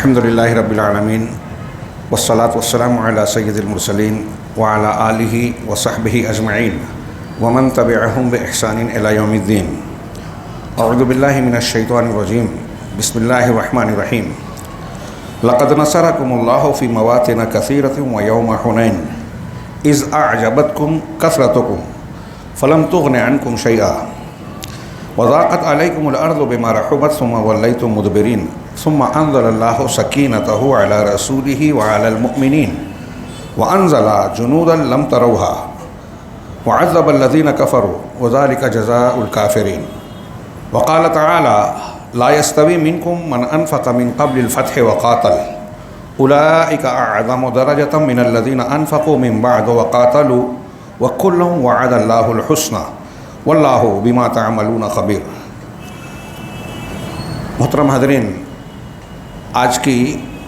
الحمدللہ رب العالمین والصلاة والسلام علی سید المرسلین وعلی آلہ وصحبہ اجمعین ومن تبعہم بإحسان الی یوم الدین۔ اعوذ باللہ من الشیطان الرجیم، بسم اللہ الرحمن الرحیم۔ لقد نصرکم اللہ فی مواطن کثیرۃ ویوم حنین اذ اعجبتکم کثرتکم فلم تغن عنکم شیئا وضاقت علیکم الارض بما رحبت ثم ولیتم مدبرین ثم انزل اللہ سکینتہ علی رسولہ وعلی المؤمنین وانزل جنودا لم تروها وعذب الذین کفروا وذلک جزاء الکافرین۔ وقال تعالی لا يستوی منکم من انفق من قبل الفتح وقاتل اولئک اعظم درجة من الذین انفقوا من بعد وقاتلوا وکلا وعد اللہ الحسنى واللہ بما تعملون خبیر۔ محترم حاضرین، آج کی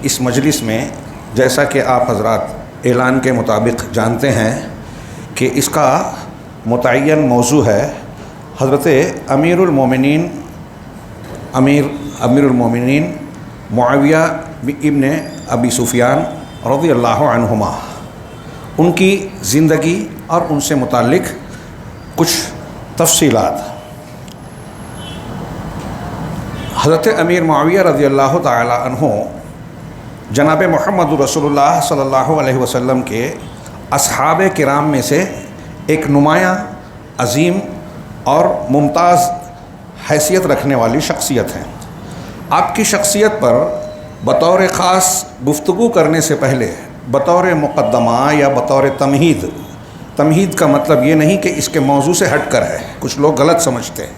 اس مجلس میں جیسا کہ آپ حضرات اعلان کے مطابق جانتے ہیں کہ اس کا متعین موضوع ہے حضرت امیر المومنین معاویہ ابن ابی سفیان رضی اللہ عنہما، ان کی زندگی اور ان سے متعلق کچھ تفصیلات۔ حضرت امیر معاویہ رضی اللہ تعالی عنہ جناب محمد رسول اللہ صلی اللہ علیہ وسلم کے اصحاب کرام میں سے ایک نمایاں، عظیم اور ممتاز حیثیت رکھنے والی شخصیت ہیں۔ آپ کی شخصیت پر بطور خاص گفتگو کرنے سے پہلے بطور مقدمہ یا بطور تمہید کا مطلب یہ نہیں کہ اس کے موضوع سے ہٹ کر ہے، کچھ لوگ غلط سمجھتے ہیں۔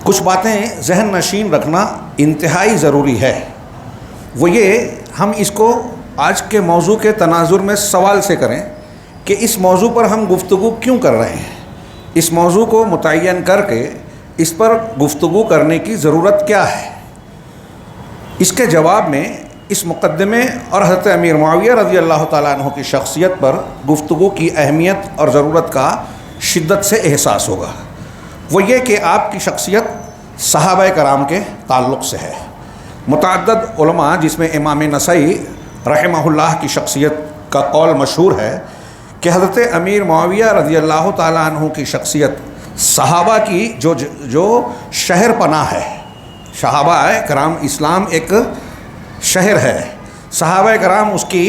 کچھ باتیں ذہن نشین رکھنا انتہائی ضروری ہے۔ وہ یہ، ہم اس کو آج کے موضوع کے تناظر میں سوال سے کریں کہ اس موضوع پر ہم گفتگو کیوں کر رہے ہیں، اس موضوع کو متعین کر کے اس پر گفتگو کرنے کی ضرورت کیا ہے۔ اس کے جواب میں اس مقدمے اور حضرت امیر معاویہ رضی اللہ تعالیٰ عنہ کی شخصیت پر گفتگو کی اہمیت اور ضرورت کا شدت سے احساس ہوگا۔ وہ یہ کہ آپ کی شخصیت صحابہ کرام کے تعلق سے ہے۔ متعدد علماء، جس میں امام نسائی رحمہ اللہ کی شخصیت کا قول مشہور ہے کہ حضرت امیر معاویہ رضی اللہ تعالیٰ عنہ کی شخصیت صحابہ کی جو شہر پناہ ہے۔ صحابہ کرام، اسلام ایک شہر ہے، صحابہ کرام اس کی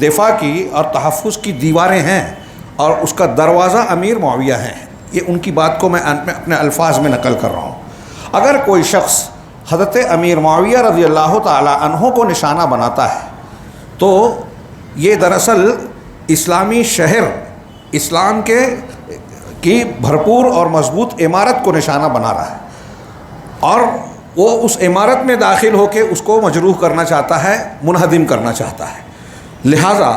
دفاع کی اور تحفظ کی دیواریں ہیں، اور اس کا دروازہ امیر معاویہ ہیں۔ یہ ان کی بات کو میں اپنے الفاظ میں نقل کر رہا ہوں۔ اگر کوئی شخص حضرت امیر معاویہ رضی اللہ تعالی عنہ کو نشانہ بناتا ہے تو یہ دراصل اسلامی شہر، اسلام کی بھرپور اور مضبوط عمارت کو نشانہ بنا رہا ہے، اور وہ اس عمارت میں داخل ہو کے اس کو مجروح کرنا چاہتا ہے، منہدم کرنا چاہتا ہے۔ لہٰذا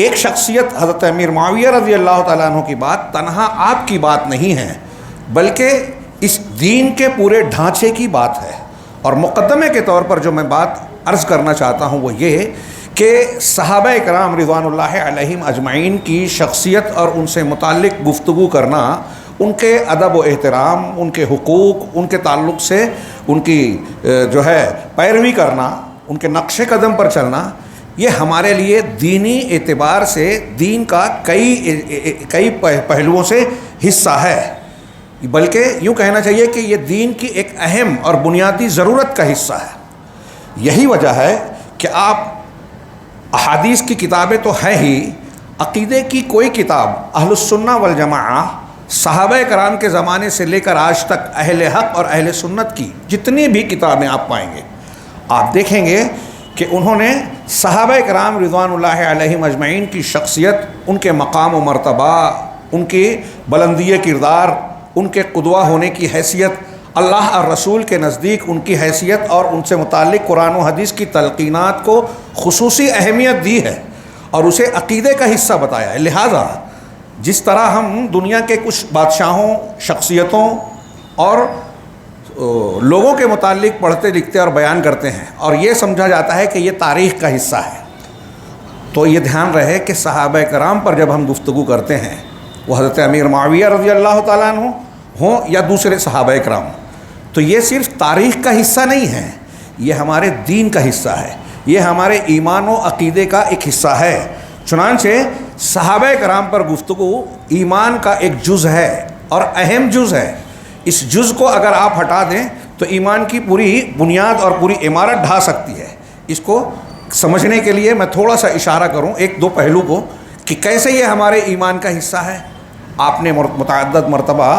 ایک شخصیت حضرت امیر معاویہ رضی اللہ تعالیٰ عنہ کی بات تنہا آپ کی بات نہیں ہے، بلکہ اس دین کے پورے ڈھانچے کی بات ہے۔ اور مقدمے کے طور پر جو میں بات عرض کرنا چاہتا ہوں وہ یہ کہ صحابہ کرام رضوان اللہ علیہم اجمعین کی شخصیت اور ان سے متعلق گفتگو کرنا، ان کے ادب و احترام، ان کے حقوق، ان کے تعلق سے ان کی پیروی کرنا، ان کے نقش قدم پر چلنا، یہ ہمارے لیے دینی اعتبار سے دین کا کئی پہلوؤں سے حصہ ہے، بلکہ یوں کہنا چاہیے کہ یہ دین کی ایک اہم اور بنیادی ضرورت کا حصہ ہے۔ یہی وجہ ہے کہ آپ احادیث کی کتابیں تو ہیں ہی، عقیدے کی کوئی کتاب اہل السنہ والجماعہ صحابہ کرام کے زمانے سے لے کر آج تک اہل حق اور اہل سنت کی جتنی بھی کتابیں آپ پائیں گے، آپ دیکھیں گے کہ انہوں نے صحابہ کرام رضوان اللہ علیہم اجمعین کی شخصیت، ان کے مقام و مرتبہ، ان کی بلندی کردار، ان کے قدوہ ہونے کی حیثیت، اللہ اور رسول کے نزدیک ان کی حیثیت اور ان سے متعلق قرآن و حدیث کی تلقینات کو خصوصی اہمیت دی ہے اور اسے عقیدے کا حصہ بتایا ہے۔ لہٰذا جس طرح ہم دنیا کے کچھ بادشاہوں، شخصیتوں اور لوگوں کے متعلق پڑھتے لکھتے اور بیان کرتے ہیں اور یہ سمجھا جاتا ہے کہ یہ تاریخ کا حصہ ہے، تو یہ دھیان رہے کہ صحابہ کرام پر جب ہم گفتگو کرتے ہیں، وہ حضرت امیر معاویہ رضی اللہ تعالیٰ عنہ ہوں یا دوسرے صحابہ کرام، تو یہ صرف تاریخ کا حصہ نہیں ہے، یہ ہمارے دین کا حصہ ہے، یہ ہمارے ایمان و عقیدے کا ایک حصہ ہے۔ چنانچہ صحابہ کرام پر گفتگو ایمان کا ایک جز ہے اور اہم جز ہے۔ اس جز کو اگر آپ ہٹا دیں تو ایمان کی پوری بنیاد اور پوری عمارت ڈھا سکتی ہے۔ اس کو سمجھنے کے لیے میں تھوڑا سا اشارہ کروں ایک دو پہلو کو کہ کیسے یہ ہمارے ایمان کا حصہ ہے۔ آپ نے متعدد مرتبہ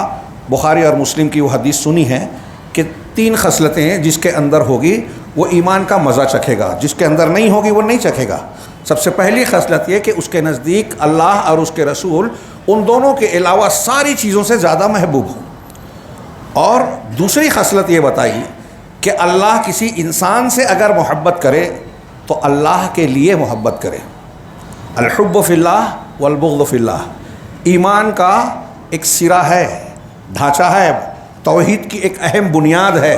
بخاری اور مسلم کی وہ حدیث سنی ہے کہ 3 خصلتیں جس کے اندر ہوگی وہ ایمان کا مزہ چکھے گا، جس کے اندر نہیں ہوگی وہ نہیں چکھے گا۔ سب سے پہلی خصلت یہ کہ اس کے نزدیک اللہ اور اس کے رسول ان دونوں کے علاوہ ساری چیزوں سے زیادہ محبوب ہوں۔ اور دوسری خصلت یہ بتائی کہ اللہ کسی انسان سے اگر محبت کرے تو اللہ کے لیے محبت کرے۔ الحب فی اللہ والبغض فی اللہ ایمان کا ایک سرا ہے، ڈھانچہ ہے، توحید کی ایک اہم بنیاد ہے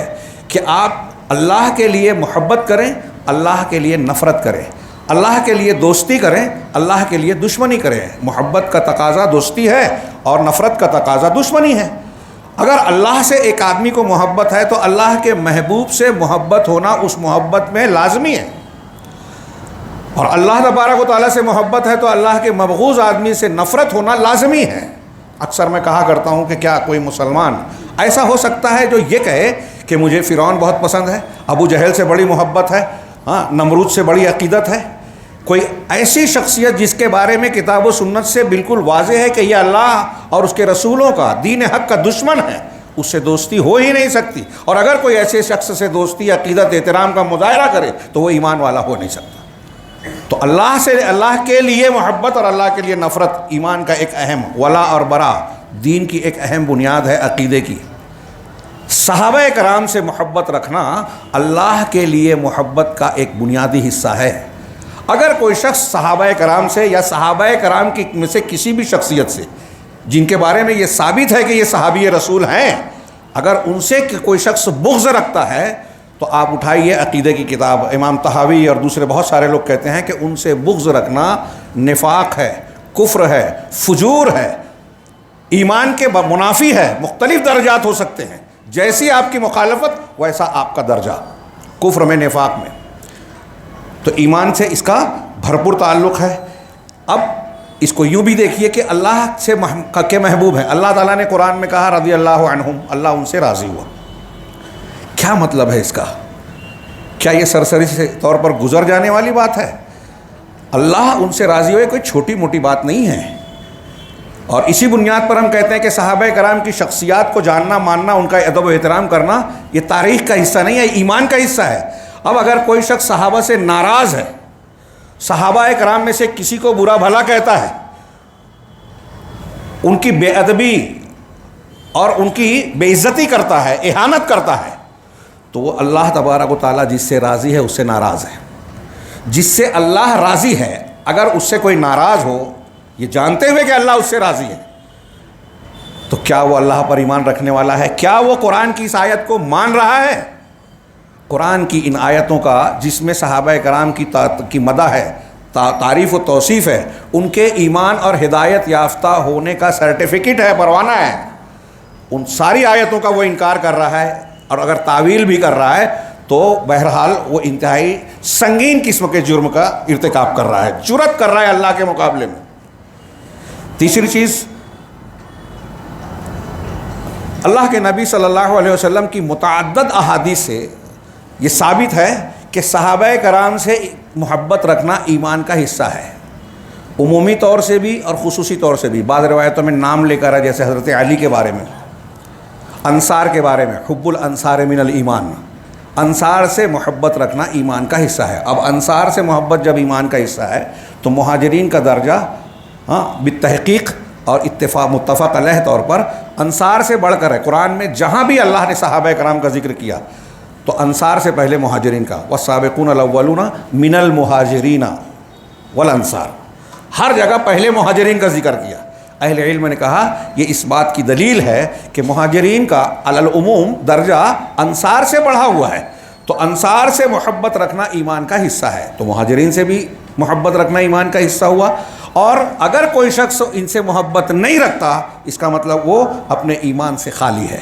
کہ آپ اللہ کے لیے محبت کریں، اللہ کے لیے نفرت کریں، اللہ کے لیے دوستی کریں، اللہ کے لیے دشمنی کریں۔ محبت کا تقاضا دوستی ہے اور نفرت کا تقاضا دشمنی ہے۔ اگر اللہ سے ایک آدمی کو محبت ہے تو اللہ کے محبوب سے محبت ہونا اس محبت میں لازمی ہے، اور اللہ تبارک و تعالیٰ سے محبت ہے تو اللہ کے مبغوض آدمی سے نفرت ہونا لازمی ہے۔ اکثر میں کہا کرتا ہوں کہ کیا کوئی مسلمان ایسا ہو سکتا ہے جو یہ کہے کہ مجھے فرعون بہت پسند ہے، ابو جہل سے بڑی محبت ہے، نمرود سے بڑی عقیدت ہے؟ کوئی ایسی شخصیت جس کے بارے میں کتاب و سنت سے بالکل واضح ہے کہ یہ اللہ اور اس کے رسولوں کا دین حق کا دشمن ہے، اس سے دوستی ہو ہی نہیں سکتی۔ اور اگر کوئی ایسے شخص سے دوستی، عقیدت، احترام کا مظاہرہ کرے تو وہ ایمان والا ہو نہیں سکتا۔ تو اللہ کے لیے محبت اور اللہ کے لیے نفرت ایمان کا ایک اہم ولا اور برا، دین کی ایک اہم بنیاد ہے عقیدے کی۔ صحابہ کرام سے محبت رکھنا اللہ کے لیے محبت کا ایک بنیادی حصہ ہے۔ اگر کوئی شخص صحابہ کرام سے یا صحابہ کرام کی میں سے کسی بھی شخصیت سے جن کے بارے میں یہ ثابت ہے کہ یہ صحابی رسول ہیں، اگر ان سے کوئی شخص بغض رکھتا ہے تو آپ اٹھائیے عقیدے کی کتاب، امام طحاوی اور دوسرے بہت سارے لوگ کہتے ہیں کہ ان سے بغض رکھنا نفاق ہے، کفر ہے، فجور ہے، ایمان کے منافی ہے۔ مختلف درجات ہو سکتے ہیں، جیسی آپ کی مخالفت ویسا آپ کا درجہ کفر میں، نفاق میں۔ تو ایمان سے اس کا بھرپور تعلق ہے۔ اب اس کو یوں بھی دیکھیے کہ اللہ سے کے محبوب ہیں۔ اللہ تعالیٰ نے قرآن میں کہا رضی اللہ عنہم، اللہ ان سے راضی ہوا۔ کیا مطلب ہے اس کا؟ کیا یہ سرسری سے طور پر گزر جانے والی بات ہے؟ اللہ ان سے راضی ہوئے کوئی چھوٹی موٹی بات نہیں ہے، اور اسی بنیاد پر ہم کہتے ہیں کہ صحابہ کرام کی شخصیات کو جاننا، ماننا، ان کا ادب و احترام کرنا یہ تاریخ کا حصہ نہیں ہے، ایمان کا حصہ ہے۔ اب اگر کوئی شخص صحابہ سے ناراض ہے، صحابہ کرام میں سے کسی کو برا بھلا کہتا ہے، ان کی بے ادبی اور ان کی بے عزتی کرتا ہے، اہانت کرتا ہے، تو وہ اللہ تبارک و تعالیٰ جس سے راضی ہے اس سے ناراض ہے۔ جس سے اللہ راضی ہے اگر اس سے کوئی ناراض ہو، یہ جانتے ہوئے کہ اللہ اس سے راضی ہے، تو کیا وہ اللہ پر ایمان رکھنے والا ہے؟ کیا وہ قرآن کی اس آیت کو مان رہا ہے؟ قرآن کی ان آیتوں کا جس میں صحابہ کرام کی مدح ہے، تعریف و توصیف ہے، ان کے ایمان اور ہدایت یافتہ ہونے کا سرٹیفکیٹ ہے، پروانہ ہے، ان ساری آیتوں کا وہ انکار کر رہا ہے، اور اگر تعویل بھی کر رہا ہے تو بہرحال وہ انتہائی سنگین قسم کے جرم کا ارتکاب کر رہا ہے، جرات کر رہا ہے اللہ کے مقابلے میں۔ تیسری چیز، اللہ کے نبی صلی اللہ علیہ وسلم کی متعدد احادیث سے یہ ثابت ہے کہ صحابہ کرام سے محبت رکھنا ایمان کا حصہ ہے، عمومی طور سے بھی اور خصوصی طور سے بھی۔ بعض روایتوں میں نام لے کر ہے، جیسے حضرت علی کے بارے میں، انصار کے بارے میں، حب الانصار من الایمان، انصار سے محبت رکھنا ایمان کا حصہ ہے۔ اب انصار سے محبت جب ایمان کا حصہ ہے تو مہاجرین کا درجہ بالتحقیق اور متفق علیہ طور پر انصار سے بڑھ کر ہے۔ قرآن میں جہاں بھی اللہ نے صحابہ کرام کا ذکر کیا تو انصار سے پہلے مہاجرین کا، والسابقون الاولون من المہاجرین والانصار، ہر جگہ پہلے مہاجرین کا ذکر کیا۔ اہل علم نے کہا یہ اس بات کی دلیل ہے کہ مہاجرین کا علی العموم درجہ انصار سے بڑھا ہوا ہے، تو انصار سے محبت رکھنا ایمان کا حصہ ہے، تو مہاجرین سے بھی محبت رکھنا ایمان کا حصہ ہوا۔ اور اگر کوئی شخص ان سے محبت نہیں رکھتا، اس کا مطلب وہ اپنے ایمان سے خالی ہے۔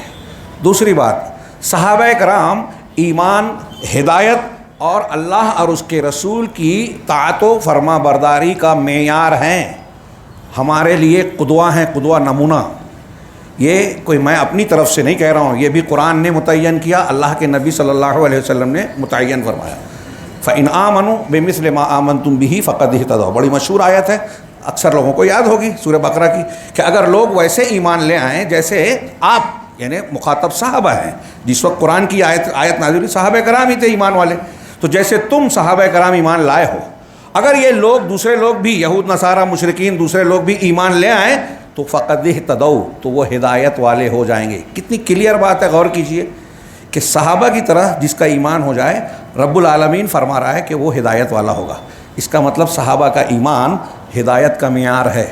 دوسری بات، صحابہ کرام ایمان، ہدایت اور اللہ اور اس کے رسول کی طاعت و فرما برداری کا معیار ہیں، ہمارے لیے قدوہ ہیں، قدوہ نمونہ۔ یہ کوئی میں اپنی طرف سے نہیں کہہ رہا ہوں، یہ بھی قرآن نے متعین کیا، اللہ کے نبی صلی اللہ علیہ وسلم نے متعین فرمایا۔ فَإِنْ آمَنُوا بِمِثْلِ مَا آمَنْتُمْ بِهِ فَقَدْ اهْتَدَوْا، بڑی مشہور آیت ہے، اکثر لوگوں کو یاد ہوگی سورہ بقرہ کی، کہ اگر لوگ ویسے ایمان لے آئیں جیسے آپ، یعنی مخاطب صحابہ ہیں، جس وقت قرآن کی آیت نازل ہوئی صحابہ کرام ہی تھے ایمان والے، تو جیسے تم صحابہ کرام ایمان لائے ہو، اگر یہ لوگ دوسرے لوگ بھی، یہود نصارہ مشرکین دوسرے لوگ بھی ایمان لے آئیں تو فقد اہتدوا، تو وہ ہدایت والے ہو جائیں گے۔ کتنی کلیئر بات ہے، غور کیجئے کہ صحابہ کی طرح جس کا ایمان ہو جائے، رب العالمین فرما رہا ہے کہ وہ ہدایت والا ہوگا۔ اس کا مطلب صحابہ کا ایمان ہدایت کا معیار ہے،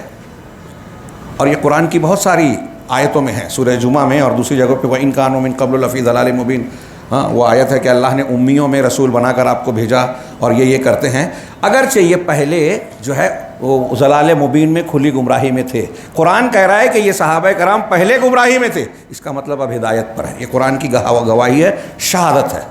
اور یہ قرآن کی بہت ساری آیتوں میں ہے، سورہ جمعہ میں اور دوسری جگہ پہ وَإِنْ كَانُوا مِن قَبْلُ لَفِي ضَلَالٍ مُبِينٍ، وہ آیت ہے کہ اللہ نے امیوں میں رسول بنا کر آپ کو بھیجا اور یہ کرتے ہیں، اگرچہ یہ پہلے جو ہے وہ ضلال مبین میں کھلی گمراہی میں تھے۔ قرآن کہہ رہا ہے کہ یہ صحابہ کرام پہلے گمراہی میں تھے، اس کا مطلب اب ہدایت پر ہے۔ یہ قرآن کی گواہی ہے، شہادت ہے۔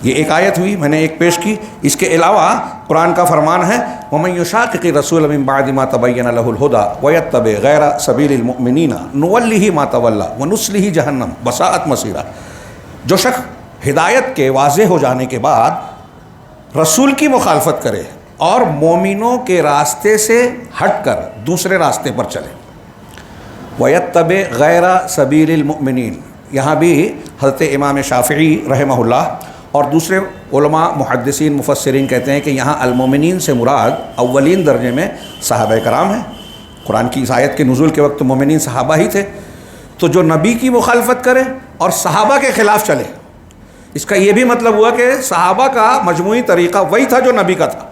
یہ ایک آیت ہوئی، میں نے ایک پیش کی۔ اس کے علاوہ قرآن کا فرمان ہے وَمَن يُشَاقِقِ الرَّسُولَ مِن بَعْدِ مَا تَبَيَّنَ لَهُ الْهُدَىٰ وَيَتَّبِعْ غَيْرَ سَبِيلِ الْمُؤْمِنِينَ نُوَلِّهِ مَا تَوَلَّىٰ وَنُصْلِهِ جَهَنَّمَ وَسَاءَتْ مَصِيرًا، جو شخص ہدایت کے واضح ہو جانے کے بعد رسول کی مخالفت کرے اور مومنوں کے راستے سے ہٹ کر دوسرے راستے پر چلے، وَيَتَّبِعْ غَيْرَ سَبِيلِ الْمُؤْمِنِينَ، یہاں بھی حضرت امام شافعی رحمہ اللہ اور دوسرے علماء محدثین مفسرین کہتے ہیں کہ یہاں المومنین سے مراد اولین درجے میں صحابہ کرام ہیں۔ قرآن کی اس آیت کے نزول کے وقت مومنین صحابہ ہی تھے، تو جو نبی کی مخالفت کرے اور صحابہ کے خلاف چلے، اس کا یہ بھی مطلب ہوا کہ صحابہ کا مجموعی طریقہ وہی تھا جو نبی کا تھا۔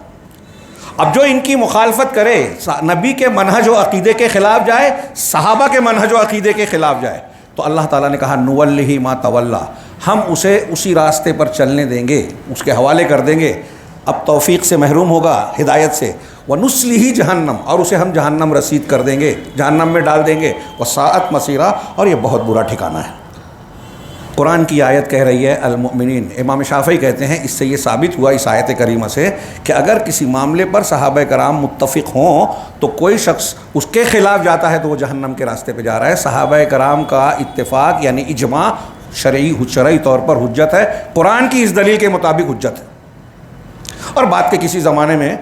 اب جو ان کی مخالفت کرے، نبی کے منہج و عقیدے کے خلاف جائے، صحابہ کے منہج و عقیدے کے خلاف جائے، تو اللہ تعالیٰ نے کہا نُوَلِّهِ مَا تَوَلَّىٰ، ہم اسے اسی راستے پر چلنے دیں گے، اس کے حوالے کر دیں گے، اب توفیق سے محروم ہوگا، ہدایت سے، وَنُصْلِهِ جہنم، اور اسے ہم جہنم رسید کر دیں گے، جہنم میں ڈال دیں گے، وَسَاءَتْ مَصِيرًا، اور یہ بہت برا ٹھکانہ ہے۔ قرآن کی آیت کہہ رہی ہے المؤمنین۔ امام شافعی کہتے ہیں اس سے یہ ثابت ہوا اس آیت کریمہ سے کہ اگر کسی معاملے پر صحابہ کرام متفق ہوں تو کوئی شخص اس کے خلاف جاتا ہے تو وہ جہنم کے راستے پہ جا رہا ہے۔ صحابہ کرام کا اتفاق یعنی اجماع شرعی طور پر حجت ہے، قرآن کی اس دلیل کے مطابق حجت ہے۔ اور بات کے کسی زمانے میں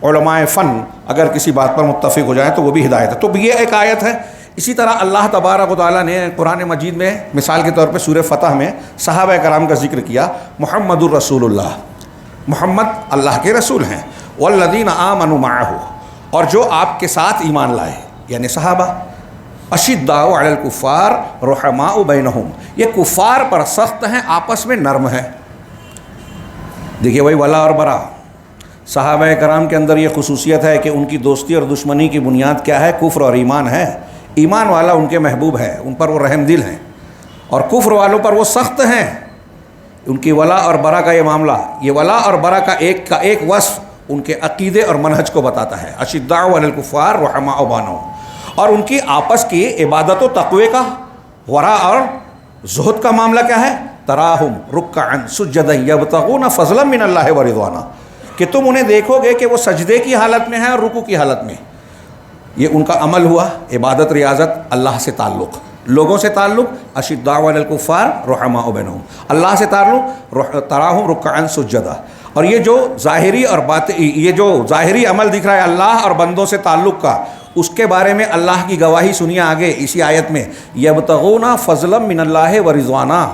علماء فن اگر کسی بات پر متفق ہو جائیں تو وہ بھی ہدایت ہے۔ تو یہ ایک آیت ہے۔ اسی طرح اللہ تبارک و تعالیٰ نے قرآن مجید میں مثال کے طور پہ سورہ فتح میں صحابہ کرام کا ذکر کیا، محمد الرسول اللہ، محمد اللہ کے رسول ہیں، والذین آمنوا معہ، اور جو آپ کے ساتھ ایمان لائے یعنی صحابہ، اشداء علی الکفار رحماء بینہم، یہ کفار پر سخت ہیں، آپس میں نرم ہیں۔ دیکھیے وہی ولا اور برا، صحابہ کرام کے اندر یہ خصوصیت ہے کہ ان کی دوستی اور دشمنی کی بنیاد کیا ہے؟ کفر اور ایمان ہے۔ ایمان والا ان کے محبوب ہے، ان پر وہ رحم دل ہیں، اور کفر والوں پر وہ سخت ہیں۔ ان کی ولا اور برا کا یہ معاملہ، یہ ولا اور برا کا ایک وصف ان کے عقیدے اور منہج کو بتاتا ہے، اشداء علی الکفار رحماء بینہم۔ اور ان کی آپس کی عبادت و تقوی کا، ورع اور زہد کا معاملہ کیا ہے؟ تراہم رکعا سجدا یبتغون فضلا من اللہ ورضوانا، کہ تم انہیں دیکھو گے کہ وہ سجدے کی حالت میں ہیں اور رکوع کی حالت میں۔ یہ ان کا عمل ہوا، عبادت ریاضت، اللہ سے تعلق، لوگوں سے تعلق، اشداء علی الکفار رحماء بینہم، اللہ سے تعلق، تراہم رکعا سجدا۔ اور یہ جو ظاہری اور یہ جو ظاہری عمل دکھ رہا ہے اللہ اور بندوں سے تعلق کا، اس کے بارے میں اللہ کی گواہی سنیے آگے اسی آیت میں، یبتغون فضلا من اللہ ورضوانا،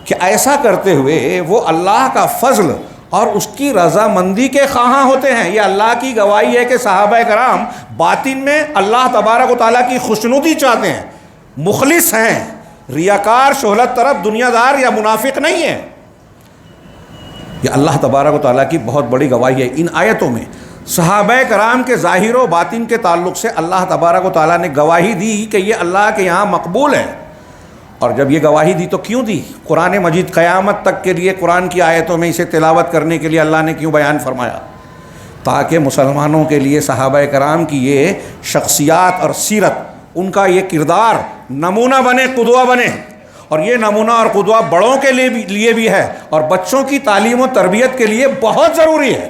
کہ ایسا کرتے ہوئے وہ اللہ کا فضل اور اس کی رضامندی کے خواہاں ہوتے ہیں۔ یہ اللہ کی گواہی ہے کہ صحابہ کرام باطن میں اللہ تبارک و تعالیٰ کی خوشنودی چاہتے ہیں، مخلص ہیں، ریاکار، شہرت طرف، دنیا دار یا منافق نہیں ہیں۔ یہ اللہ تبارک و تعالیٰ کی بہت بڑی گواہی ہے۔ ان آیتوں میں صحابہ کرام کے ظاہر و باطن کے تعلق سے اللہ تبارک و تعالیٰ نے گواہی دی کہ یہ اللہ کے یہاں مقبول ہے۔ اور جب یہ گواہی دی تو کیوں دی؟ قرآن مجید قیامت تک کے لیے قرآن کی آیتوں میں اسے تلاوت کرنے کے لیے اللہ نے کیوں بیان فرمایا؟ تاکہ مسلمانوں کے لیے صحابہ کرام کی یہ شخصیات اور سیرت، ان کا یہ کردار نمونہ بنے، قدوہ بنے، اور یہ نمونہ اور قدوہ بڑوں کے لیے بھی ہے اور بچوں کی تعلیم و تربیت کے لیے بہت ضروری ہے۔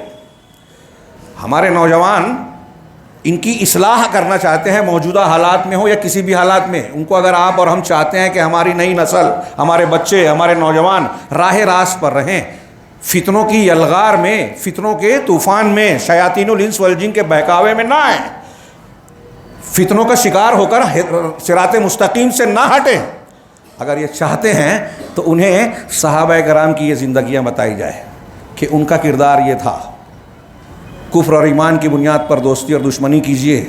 ہمارے نوجوان ان کی اصلاح کرنا چاہتے ہیں، موجودہ حالات میں ہو یا کسی بھی حالات میں، ان کو اگر آپ اور ہم چاہتے ہیں کہ ہماری نئی نسل، ہمارے بچے، ہمارے نوجوان راہ راست پر رہیں، فتنوں کی یلغار میں، فتنوں کے طوفان میں، شیاطین الانس والجن کے بہکاوے میں نہ آئیں، فتنوں کا شکار ہو کر صراط مستقیم سے نہ ہٹیں، اگر یہ چاہتے ہیں تو انہیں صحابہ کرام کی یہ زندگیاں بتائی جائے کہ ان کا کردار یہ تھا۔ کفر اور ایمان کی بنیاد پر دوستی اور دشمنی کیجیے،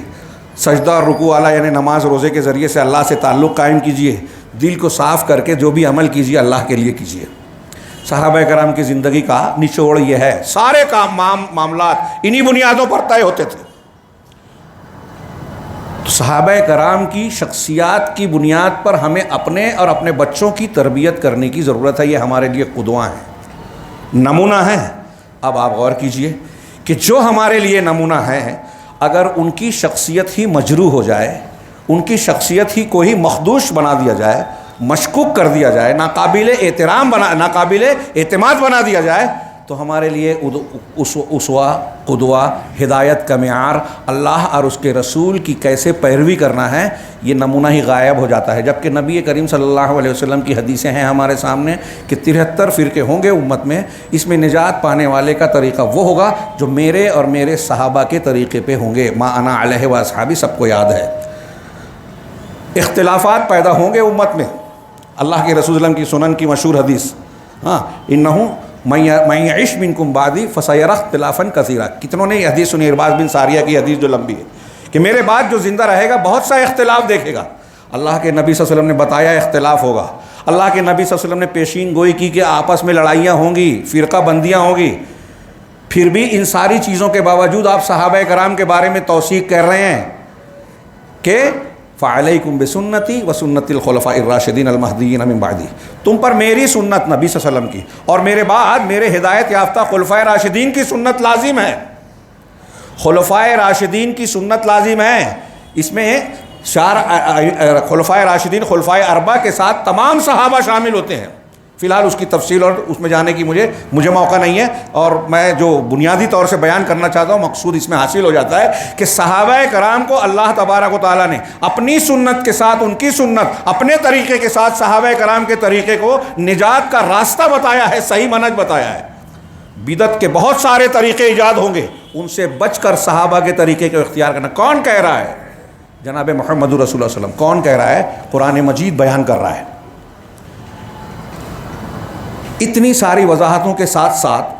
سجدہ اور رکوع اعلیٰ یعنی نماز روزے کے ذریعے سے اللہ سے تعلق قائم کیجیے، دل کو صاف کر کے جو بھی عمل کیجیے اللہ کے لیے کیجیے۔ صحابہ کرام کی زندگی کا نچوڑ یہ ہے، سارے معاملات انہی بنیادوں پر طے ہوتے تھے۔ تو صحابہ کرام کی شخصیات کی بنیاد پر ہمیں اپنے اور اپنے بچوں کی تربیت کرنے کی ضرورت ہے، یہ ہمارے لیے قدوہ ہیں، نمونہ ہیں۔ اب آپ غور کیجئے کہ جو ہمارے لیے نمونہ ہے، اگر ان کی شخصیت ہی مجروح ہو جائے، ان کی شخصیت ہی کو ہی مخدوش بنا دیا جائے، مشکوک کر دیا جائے، ناقابل اعتماد بنا دیا جائے، تو ہمارے لیے اسوہ، قدوہ، ہدایت کا معیار، اللہ اور اس کے رسول کی کیسے پیروی کرنا ہے، یہ نمونہ ہی غائب ہو جاتا ہے۔ جبکہ نبی کریم صلی اللہ علیہ وسلم کی حدیثیں ہیں ہمارے سامنے کہ 73 فرقے ہوں گے امت میں، اس میں نجات پانے والے کا طریقہ وہ ہوگا جو میرے اور میرے صحابہ کے طریقے پہ ہوں گے، ما انا علیہ و اصحابی، سب کو یاد ہے۔ اختلافات پیدا ہوں گے امت میں، اللہ کے رسول صلی اللہ علیہ وسلم کی سنن کی مشہور حدیث، انہو من یعش منکم بعدی فسیری اختلافا کثیرا، کتنوں نے یہ حدیث سنی، ارباز بن ساریہ کی حدیث جو لمبی ہے کہ میرے بعد جو زندہ رہے گا بہت سا اختلاف دیکھے گا۔ اللہ کے نبی صلی اللہ علیہ وسلم نے بتایا اختلاف ہوگا، اللہ کے نبی صلی اللہ علیہ وسلم نے پیشین گوئی کی کہ آپس میں لڑائیاں ہوں گی، فرقہ بندیاں ہوں گی، پھر بھی ان ساری چیزوں کے باوجود آپ صحابہ کرام کے بارے میں توثیق کر رہے ہیں کہ فعلیکم بسنتی وسنت الخلفاء الراشدین المہدیین من بعدی، تم پر میری سنت، نبی صلی اللہ علیہ وسلم کی، اور میرے بعد میرے ہدایت یافتہ خلفائے راشدین کی سنت لازم ہے۔ خلفائے راشدین کی سنت لازم ہے، اس میں خلفائے راشدین، خلفائے اربعہ کے ساتھ تمام صحابہ شامل ہوتے ہیں۔ فی الحال اس کی تفصیل اور اس میں جانے کی مجھے موقع نہیں ہے، اور میں جو بنیادی طور سے بیان کرنا چاہتا ہوں مقصود اس میں حاصل ہو جاتا ہے کہ صحابہ کرام کو اللہ تبارک و تعالیٰ نے اپنی سنت کے ساتھ، ان کی سنت اپنے طریقے کے ساتھ، صحابہ کرام کے طریقے کو نجات کا راستہ بتایا ہے، صحیح منہج بتایا ہے۔ بدعت کے بہت سارے طریقے ایجاد ہوں گے، ان سے بچ کر صحابہ کے طریقے کو اختیار کرنا۔ کون کہہ رہا ہے؟ جناب محمد رسول اللہ صلی اللہ علیہ وسلم۔ کون کہہ رہا ہے؟ قرآن مجید بیان کر رہا ہے۔ اتنی ساری وضاحتوں کے ساتھ ساتھ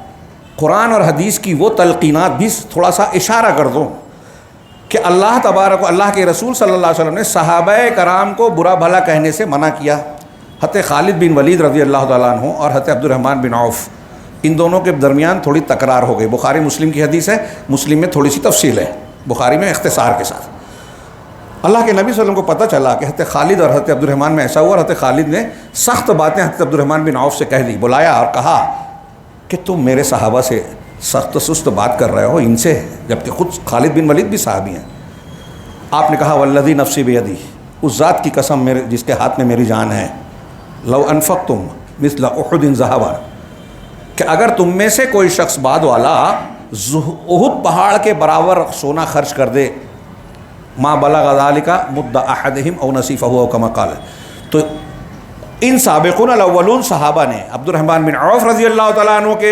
قرآن اور حدیث کی وہ تلقینات بھی تھوڑا سا اشارہ کر دوں کہ اللہ تبارک و اللہ کے رسول صلی اللہ علیہ وسلم نے صحابہ کرام کو برا بھلا کہنے سے منع کیا۔ حضرت خالد بن ولید رضی اللہ تعالیٰ عنہ اور حضرت عبد الرحمن بن عوف، ان دونوں کے درمیان تھوڑی تکرار ہو گئی۔ بخاری مسلم کی حدیث ہے، مسلم میں تھوڑی سی تفصیل ہے، بخاری میں اختصار کے ساتھ۔ اللہ کے نبی صلی اللہ علیہ وسلم کو پتہ چلا کہ حضرت خالد اور حضرت عبد الرحمن میں ایسا ہوا، حضرت خالد نے سخت باتیں حضرت عبد الرحمن بن عوف سے کہہ دی، بلایا اور کہا کہ تم میرے صحابہ سے سخت سست بات کر رہے ہو، ان سے، جبکہ خود خالد بن ولید بھی صحابی ہیں۔ آپ نے کہا والذی نفسی بیدی، اس ذات کی قسم جس کے ہاتھ میں میری جان ہے، لو انفقتم مثل احد ذہبا، کہ اگر تم میں سے کوئی شخص بعد والا احد پہاڑ کے برابر سونا خرچ کر دے، ما بلغ ذلك مد احدهم او نصیفہ او کما قال، تو ان سابقون الاولون صحابہ نے، عبد الرحمن بن عوف رضی اللہ تعالیٰ عنہ کے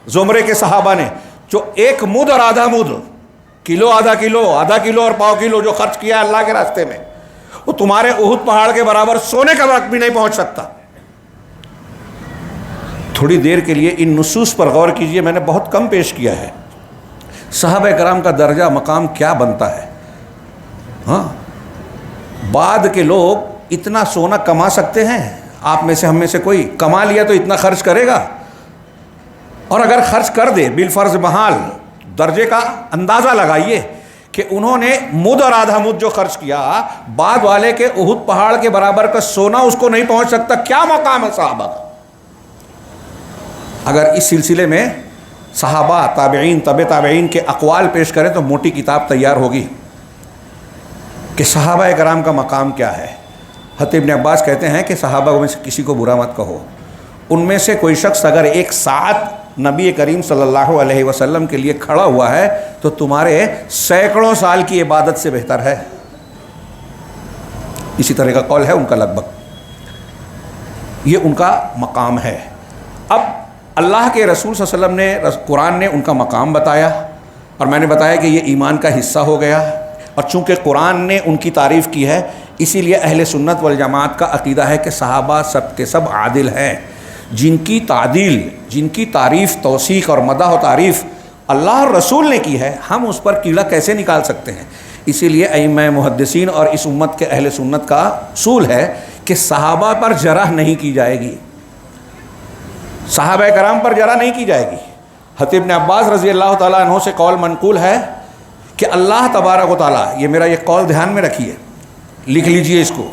زمرے کے صحابہ نے جو ایک مد اور آدھا مد، کلو آدھا کلو اور پاؤ کلو جو خرچ کیا ہے اللہ کے راستے میں، وہ تمہارے احد پہاڑ کے برابر سونے کا وقت بھی نہیں پہنچ سکتا۔ تھوڑی دیر کے لیے ان نصوص پر غور کیجئے، میں نے بہت کم پیش کیا ہے۔ صحابہ کرام کا درجہ مقام کیا بنتا ہے؟ ہاں، بعد کے لوگ اتنا سونا کما سکتے ہیں، آپ میں سے ہم میں سے کوئی کما لیا تو اتنا خرچ کرے گا، اور اگر خرچ کر دے بالفرض محال، درجے کا اندازہ لگائیے کہ انہوں نے مد اور آدھا مد جو خرچ کیا، بعد والے کے احد پہاڑ کے برابر کا سونا اس کو نہیں پہنچ سکتا، کیا مقام ہے صحابہ کا؟ اگر اس سلسلے میں صحابہ، تابعین، تبع تابعین کے اقوال پیش کریں تو موٹی کتاب تیار ہوگی کہ صحابہ کرام کا مقام کیا ہے۔ حضرت ابن عباس کہتے ہیں کہ صحابہ میں سے کسی کو برا مت کہو، ان میں سے کوئی شخص اگر ایک ساتھ نبی کریم صلی اللہ علیہ وسلم کے لیے کھڑا ہوا ہے تو تمہارے سینکڑوں سال کی عبادت سے بہتر ہے۔ اسی طرح کا قول ہے ان کا، لگ بھگ یہ ان کا مقام ہے۔ اب اللہ کے رسول صلی اللہ علیہ وسلم نے، قرآن نے ان کا مقام بتایا، اور میں نے بتایا کہ یہ ایمان کا حصہ ہو گیا، اور چونکہ قرآن نے ان کی تعریف کی ہے اسی لیے اہل سنت والجماعت کا عقیدہ ہے کہ صحابہ سب کے سب عادل ہیں، جن کی تعدیل، جن کی تعریف، توثیق اور مدح و تعریف اللہ اور رسول نے کی ہے، ہم اس پر کیڑا کیسے نکال سکتے ہیں؟ اسی لیے ائمہ محدثین اور اس امت کے اہل سنت کا اصول ہے کہ صحابہ پر جرح نہیں کی جائے گی، صحابہ کرام پر جرح نہیں کی جائے گی۔ حضرت ابن عباس رضی اللہ تعالیٰ عنہ سے قول منقول ہے کہ اللہ تبارک و تعالیٰ، یہ میرا یہ قول دھیان میں رکھیے، لکھ لیجئے اس کو،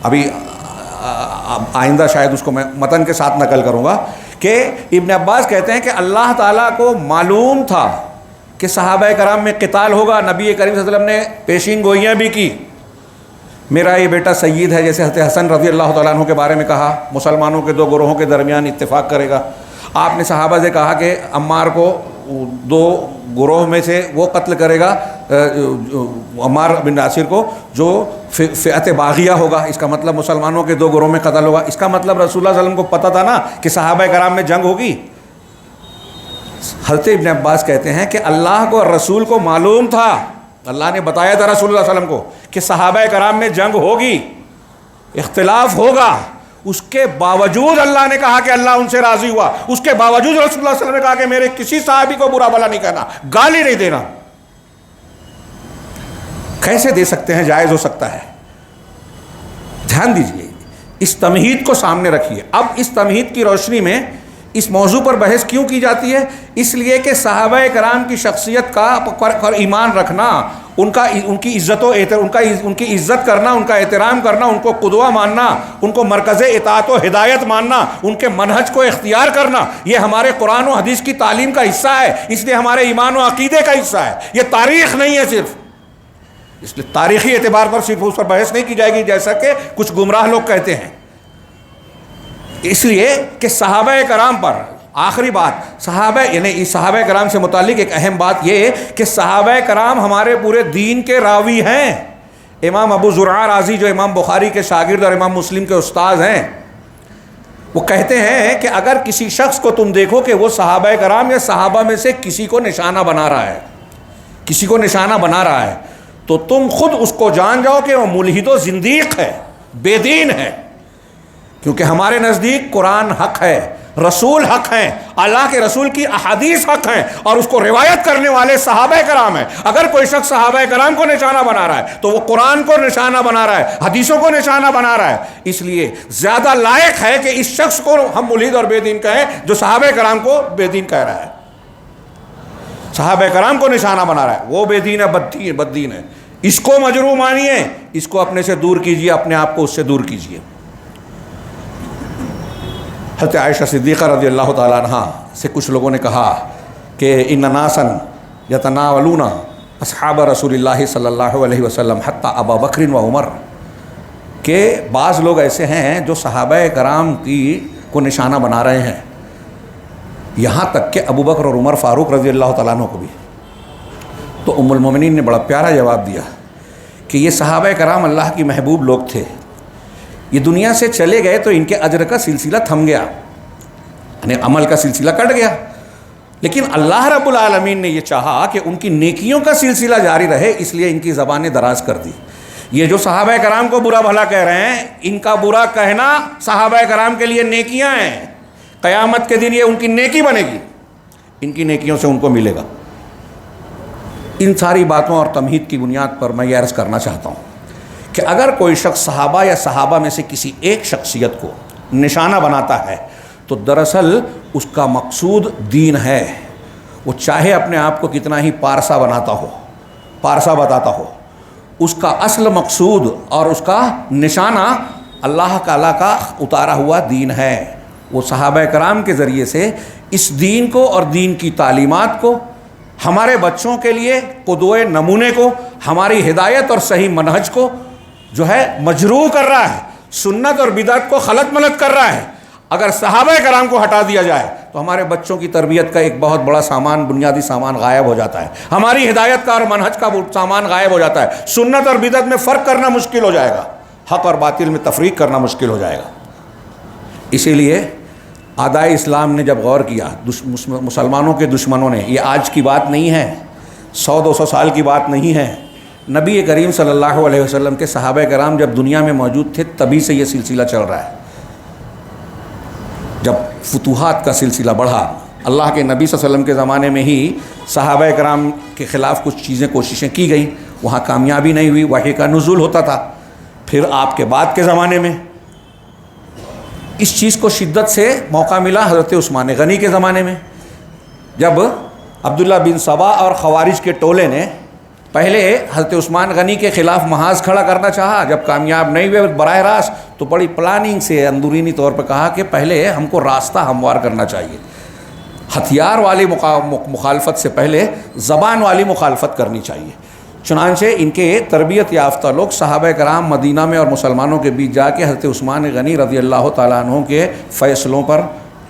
ابھی آئندہ شاید اس کو میں متن کے ساتھ نقل کروں گا، کہ ابن عباس کہتے ہیں کہ اللہ تعالیٰ کو معلوم تھا کہ صحابہ کرام میں قتال ہوگا، نبی کریم صلی اللہ علیہ وسلم نے پیشین گوئیاں بھی کی، میرا یہ بیٹا سید ہے، جیسے حضرت حسن رضی اللہ تعالیٰ عنہ کے بارے میں کہا، مسلمانوں کے دو گروہوں کے درمیان اتفاق کرے گا۔ آپ نے صحابہ سے کہا کہ عمار کو دو گروہ میں سے وہ قتل کرے گا، عمار بن یاسر کو، جو فئت باغیہ ہوگا، اس کا مطلب مسلمانوں کے دو گروہ میں قتل ہوگا۔ اس کا مطلب رسول اللہ صلی اللہ علیہ وسلم کو پتہ تھا نا کہ صحابہ کرام میں جنگ ہوگی۔ حضرت ابن عباس کہتے ہیں کہ اللہ کو اور رسول کو معلوم تھا، اللہ نے بتایا تھا رسول اللہ صلی اللہ علیہ وسلم کو کہ صحابہ کرام میں جنگ ہوگی، اختلاف ہوگا، اس کے باوجود اللہ نے کہا کہ اللہ ان سے راضی ہوا، اس کے باوجود رسول اللہ صلی اللہ علیہ وسلم نے کہا کہ میرے کسی صحابی کو برا بھلا نہیں کہنا، گالی نہیں دینا۔ کیسے دے سکتے ہیں؟ جائز ہو سکتا ہے؟ دھیان دیجئے، اس تمہید کو سامنے رکھیے۔ اب اس تمہید کی روشنی میں اس موضوع پر بحث کیوں کی جاتی ہے؟ اس لیے کہ صحابہ کرام کی شخصیت کا پر ایمان رکھنا، ان کی عزت ان کی عزت کرنا، ان کا احترام کرنا، ان کو قدوہ ماننا، ان کو مرکز اطاعت و ہدایت ماننا، ان کے منہج کو اختیار کرنا، یہ ہمارے قرآن و حدیث کی تعلیم کا حصہ ہے، اس لیے ہمارے ایمان و عقیدے کا حصہ ہے، یہ تاریخ نہیں ہے صرف۔ اس لیے تاریخی اعتبار پر صرف اس پر بحث نہیں کی جائے گی جیسا کہ کچھ گمراہ لوگ کہتے ہیں، اس لیے کہ صحابہ کرام پر آخری بات، صحابہ کرام سے متعلق ایک اہم بات یہ ہے کہ صحابہ کرام ہمارے پورے دین کے راوی ہیں۔ امام ابو زرعہ رازی جو امام بخاری کے شاگرد اور امام مسلم کے استاذ ہیں، وہ کہتے ہیں کہ اگر کسی شخص کو تم دیکھو کہ وہ صحابہ کرام یا صحابہ میں سے کسی کو نشانہ بنا رہا ہے تو تم خود اس کو جان جاؤ کہ وہ ملحد و زندیق ہے، بے دین ہے، کیونکہ ہمارے نزدیک قرآن حق ہے، رسول حق ہیں، اللہ کے رسول کی احادیث حق ہیں، اور اس کو روایت کرنے والے صحابہ کرام ہیں۔ اگر کوئی شخص صحابہ کرام کو نشانہ بنا رہا ہے تو وہ قرآن کو نشانہ بنا رہا ہے، حدیثوں کو نشانہ بنا رہا ہے، اس لیے زیادہ لائق ہے کہ اس شخص کو ہم ملحد اور بے دین کہیں جو صحابہ کرام کو بے دین کہہ رہا ہے، صحابہ کرام کو نشانہ بنا رہا ہے، وہ بے دین ہے، بد دین ہے، اس کو مجروح مانیے، اس کو اپنے سے دور کیجیے، اپنے آپ کو اس سے دور کیجیے۔ حضرت عائشہ صدیقہ رضی اللہ تعالیٰ عنہ سے کچھ لوگوں نے کہا کہ ان ناسا یتناولون اصحاب رسول اللہ صلی اللہ علیہ وسلم حتی ابا بکر و عمر، کہ بعض لوگ ایسے ہیں جو صحابہ کرام کو نشانہ بنا رہے ہیں، یہاں تک کہ ابو بکر اور عمر فاروق رضی اللہ تعالیٰ عنہ کو بھی۔ تو ام المومنین نے بڑا پیارا جواب دیا کہ یہ صحابہ کرام اللہ کی محبوب لوگ تھے، یہ دنیا سے چلے گئے تو ان کے اجر کا سلسلہ تھم گیا، یعنی عمل کا سلسلہ کٹ گیا، لیکن اللہ رب العالمین نے یہ چاہا کہ ان کی نیکیوں کا سلسلہ جاری رہے، اس لیے ان کی زبانیں دراز کر دی۔ یہ جو صحابہ کرام کو برا بھلا کہہ رہے ہیں، ان کا برا کہنا صحابہ کرام کے لیے نیکیاں ہیں، قیامت کے دن یہ ان کی نیکی بنے گی، ان کی نیکیوں سے ان کو ملے گا۔ ان ساری باتوں اور تمہید کی بنیاد پر میں یہ عرض کرنا چاہتا ہوں کہ اگر کوئی شخص صحابہ یا صحابہ میں سے کسی ایک شخصیت کو نشانہ بناتا ہے تو دراصل اس کا مقصود دین ہے، وہ چاہے اپنے آپ کو کتنا ہی پارسا بتاتا ہو، اس کا اصل مقصود اور اس کا نشانہ اللہ تعالیٰ کا اتارا ہوا دین ہے۔ وہ صحابہ کرام کے ذریعے سے اس دین کو اور دین کی تعلیمات کو، ہمارے بچوں کے لیے قدوہ نمونے کو، ہماری ہدایت اور صحیح منہج کو جو ہے مجروح کر رہا ہے، سنت اور بدعت کو خلط ملط کر رہا ہے۔ اگر صحابہ کرام کو ہٹا دیا جائے تو ہمارے بچوں کی تربیت کا ایک بہت بڑا سامان، بنیادی سامان غائب ہو جاتا ہے، ہماری ہدایت کا اور منہج کا سامان غائب ہو جاتا ہے، سنت اور بدعت میں فرق کرنا مشکل ہو جائے گا، حق اور باطل میں تفریق کرنا مشکل ہو جائے گا۔ اسی لیے اعدائے اسلام نے جب غور کیا، مسلمانوں کے دشمنوں نے، یہ آج کی بات نہیں ہے، 100-200 سال کی بات نہیں ہے، نبی کریم صلی اللہ علیہ وسلم کے صحابہ کرام جب دنیا میں موجود تھے تبھی سے یہ سلسلہ چل رہا ہے۔ جب فتوحات کا سلسلہ بڑھا، اللہ کے نبی صلی اللہ علیہ وسلم کے زمانے میں ہی صحابہ کرام کے خلاف کچھ کوششیں کی گئیں، وہاں کامیابی نہیں ہوئی، وحی کا نزول ہوتا تھا۔ پھر آپ کے بعد کے زمانے میں اس چیز کو شدت سے موقع ملا حضرت عثمان غنی کے زمانے میں، جب عبداللہ بن سبا اور خوارج کے ٹولے نے پہلے حضرت عثمان غنی کے خلاف محاذ کھڑا کرنا چاہا، جب کامیاب نہیں ہوئے براہ راست تو بڑی پلاننگ سے اندرونی طور پر کہا کہ پہلے ہم کو راستہ ہموار کرنا چاہیے، ہتھیار والی مخالفت سے پہلے زبان والی مخالفت کرنی چاہیے۔ چنانچہ ان کے تربیت یافتہ لوگ صحابہ کرام مدینہ میں اور مسلمانوں کے بیچ جا کے حضرت عثمان غنی رضی اللہ تعالیٰ عنہ کے فیصلوں پر،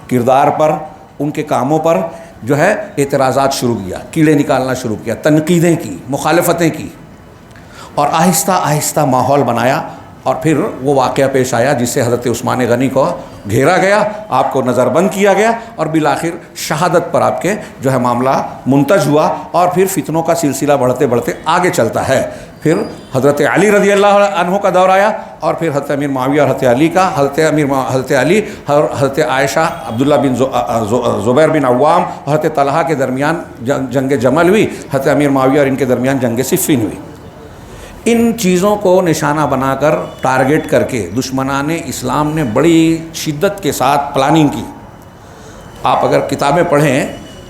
کردار پر، ان کے کاموں پر جو ہے اعتراضات شروع کیا، کیڑے نکالنا شروع کیا، تنقیدیں کی، مخالفتیں کی، اور آہستہ آہستہ ماحول بنایا، اور پھر وہ واقعہ پیش آیا جس سے حضرت عثمان غنی کو گھیرا گیا، آپ کو نظر بند کیا گیا، اور بالآخر شہادت پر آپ کے جو ہے معاملہ منتج ہوا، اور پھر فتنوں کا سلسلہ بڑھتے بڑھتے آگے چلتا ہے۔ پھر حضرت علی رضی اللہ عنہ کا دور آیا، اور پھر حضرت امیر معاویہ اور حضرت علی کا، حضرت علی اور حضرت عائشہ، عبداللہ بن زبیر بن عوام اور حضرت طلحہ کے درمیان جنگ جمل ہوئی، حضرت امیر معاویہ اور ان کے درمیان جنگ صفین ہوئی۔ ان چیزوں کو نشانہ بنا کر، ٹارگٹ کر کے دشمنان اسلام نے بڑی شدت کے ساتھ پلاننگ کی۔ آپ اگر کتابیں پڑھیں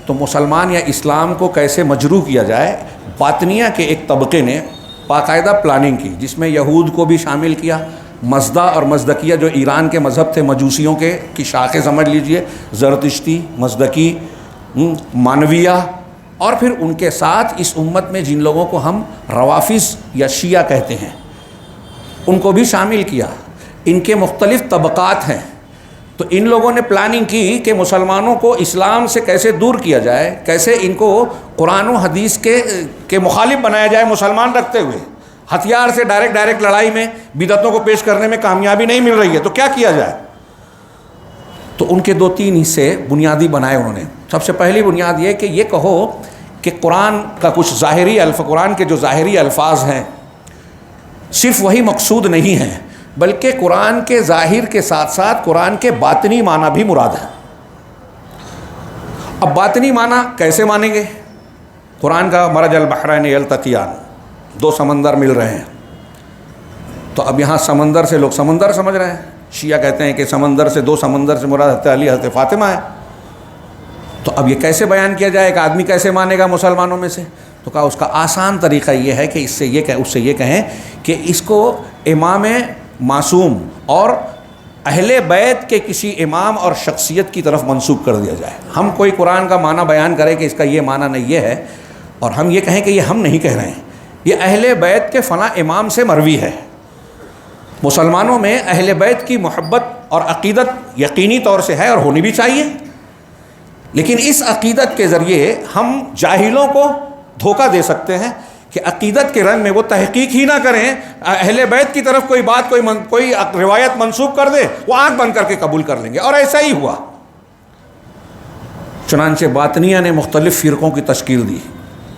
تو مسلمان یا اسلام کو کیسے مجروح کیا جائے، باطنیہ کے ایک طبقے نے باقاعدہ پلاننگ کی، جس میں یہود کو بھی شامل کیا، مزدہ اور مزدکیہ جو ایران کے مذہب تھے، مجوسیوں کے کی شاخیں سمجھ لیجئے، زرتشتی، مزدکی، مانویہ، اور پھر ان کے ساتھ اس امت میں جن لوگوں کو ہم روافض یا شیعہ کہتے ہیں ان کو بھی شامل کیا۔ ان کے مختلف طبقات ہیں، تو ان لوگوں نے پلاننگ کی کہ مسلمانوں کو اسلام سے کیسے دور کیا جائے، کیسے ان کو قرآن و حدیث کے مخالف بنایا جائے، مسلمان رکھتے ہوئے ہتھیار سے ڈائریکٹ لڑائی میں بدعتوں کو پیش کرنے میں کامیابی نہیں مل رہی ہے، تو کیا کیا جائے؟ تو ان کے 2-3 حصے بنیادی بنائے انہوں نے۔ سب سے پہلی بنیاد یہ کہ یہ کہو کہ قرآن کا کچھ قرآن کے جو ظاہری الفاظ ہیں صرف وہی مقصود نہیں ہیں، بلکہ قرآن کے ظاہر کے ساتھ ساتھ قرآن کے باطنی معنی بھی مراد ہے۔ اب باطنی معنی کیسے مانیں گے؟ قرآن کا مرج البحرین یلتقیان، 2 سمندر مل رہے ہیں، تو اب یہاں سمندر سے لوگ سمندر سمجھ رہے ہیں، شیعہ کہتے ہیں کہ سمندر سے 2 سمندر سے مراد حضرت علی، حضرت فاطمہ ہے۔ تو اب یہ کیسے بیان کیا جائے، ایک آدمی کیسے مانے گا مسلمانوں میں سے؟ تو کہا اس کا آسان طریقہ یہ ہے کہ اس سے یہ کہیں کہ اس کو امام معصوم اور اہل بیت کے کسی امام اور شخصیت کی طرف منسوب کر دیا جائے۔ ہم کوئی قرآن کا معنی بیان کریں کہ اس کا یہ معنی نہیں یہ ہے، اور ہم یہ کہیں کہ یہ ہم نہیں کہہ رہے ہیں، یہ اہل بیت کے فلاں امام سے مروی ہے۔ مسلمانوں میں اہل بیت کی محبت اور عقیدت یقینی طور سے ہے اور ہونی بھی چاہیے، لیکن اس عقیدت کے ذریعے ہم جاہلوں کو دھوکہ دے سکتے ہیں کہ عقیدت کے رنگ میں وہ تحقیق ہی نہ کریں، اہل بیت کی طرف کوئی بات کوئی روایت منسوب کر دے، وہ آنکھ بند کر کے قبول کر لیں گے، اور ایسا ہی ہوا۔ چنانچہ باطنیہ نے مختلف فرقوں کی تشکیل دی۔